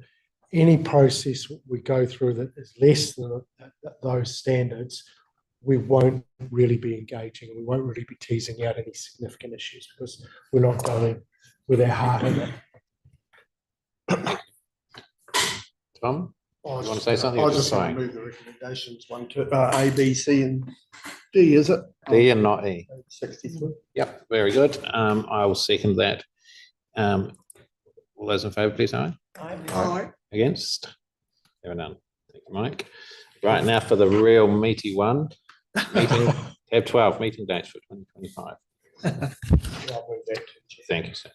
any process we go through that is less than those standards, we won't really be engaging. We won't really be teasing out any significant issues because we're not going with our heart in it. Tom, you want to say something? I was just going to move the recommendations one to A, B, C, and D. Is it D and not E? 63. Yep, very good. I will second that. All those in favour, please, aye. Aye. Against? There are none. Thank you, Mike. Right, now for the real meaty one. Meeting, tab 12, meeting dates for 2025. Thank you, sir.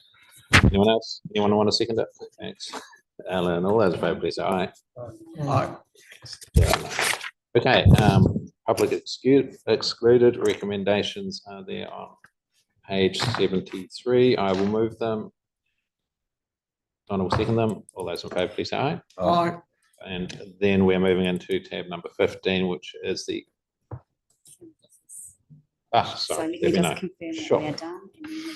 Anyone else? Anyone want to second it? Thanks. Alan, all those in favour, please, aye. Aye. Okay, public excluded recommendations are there on page 73. I will move them. Donna will second them. All those in favour, please say aye. Aye. And then we're moving into tab number 15, which is the. So Sorry, let there me we just know. confirm that Sure. we are done. And then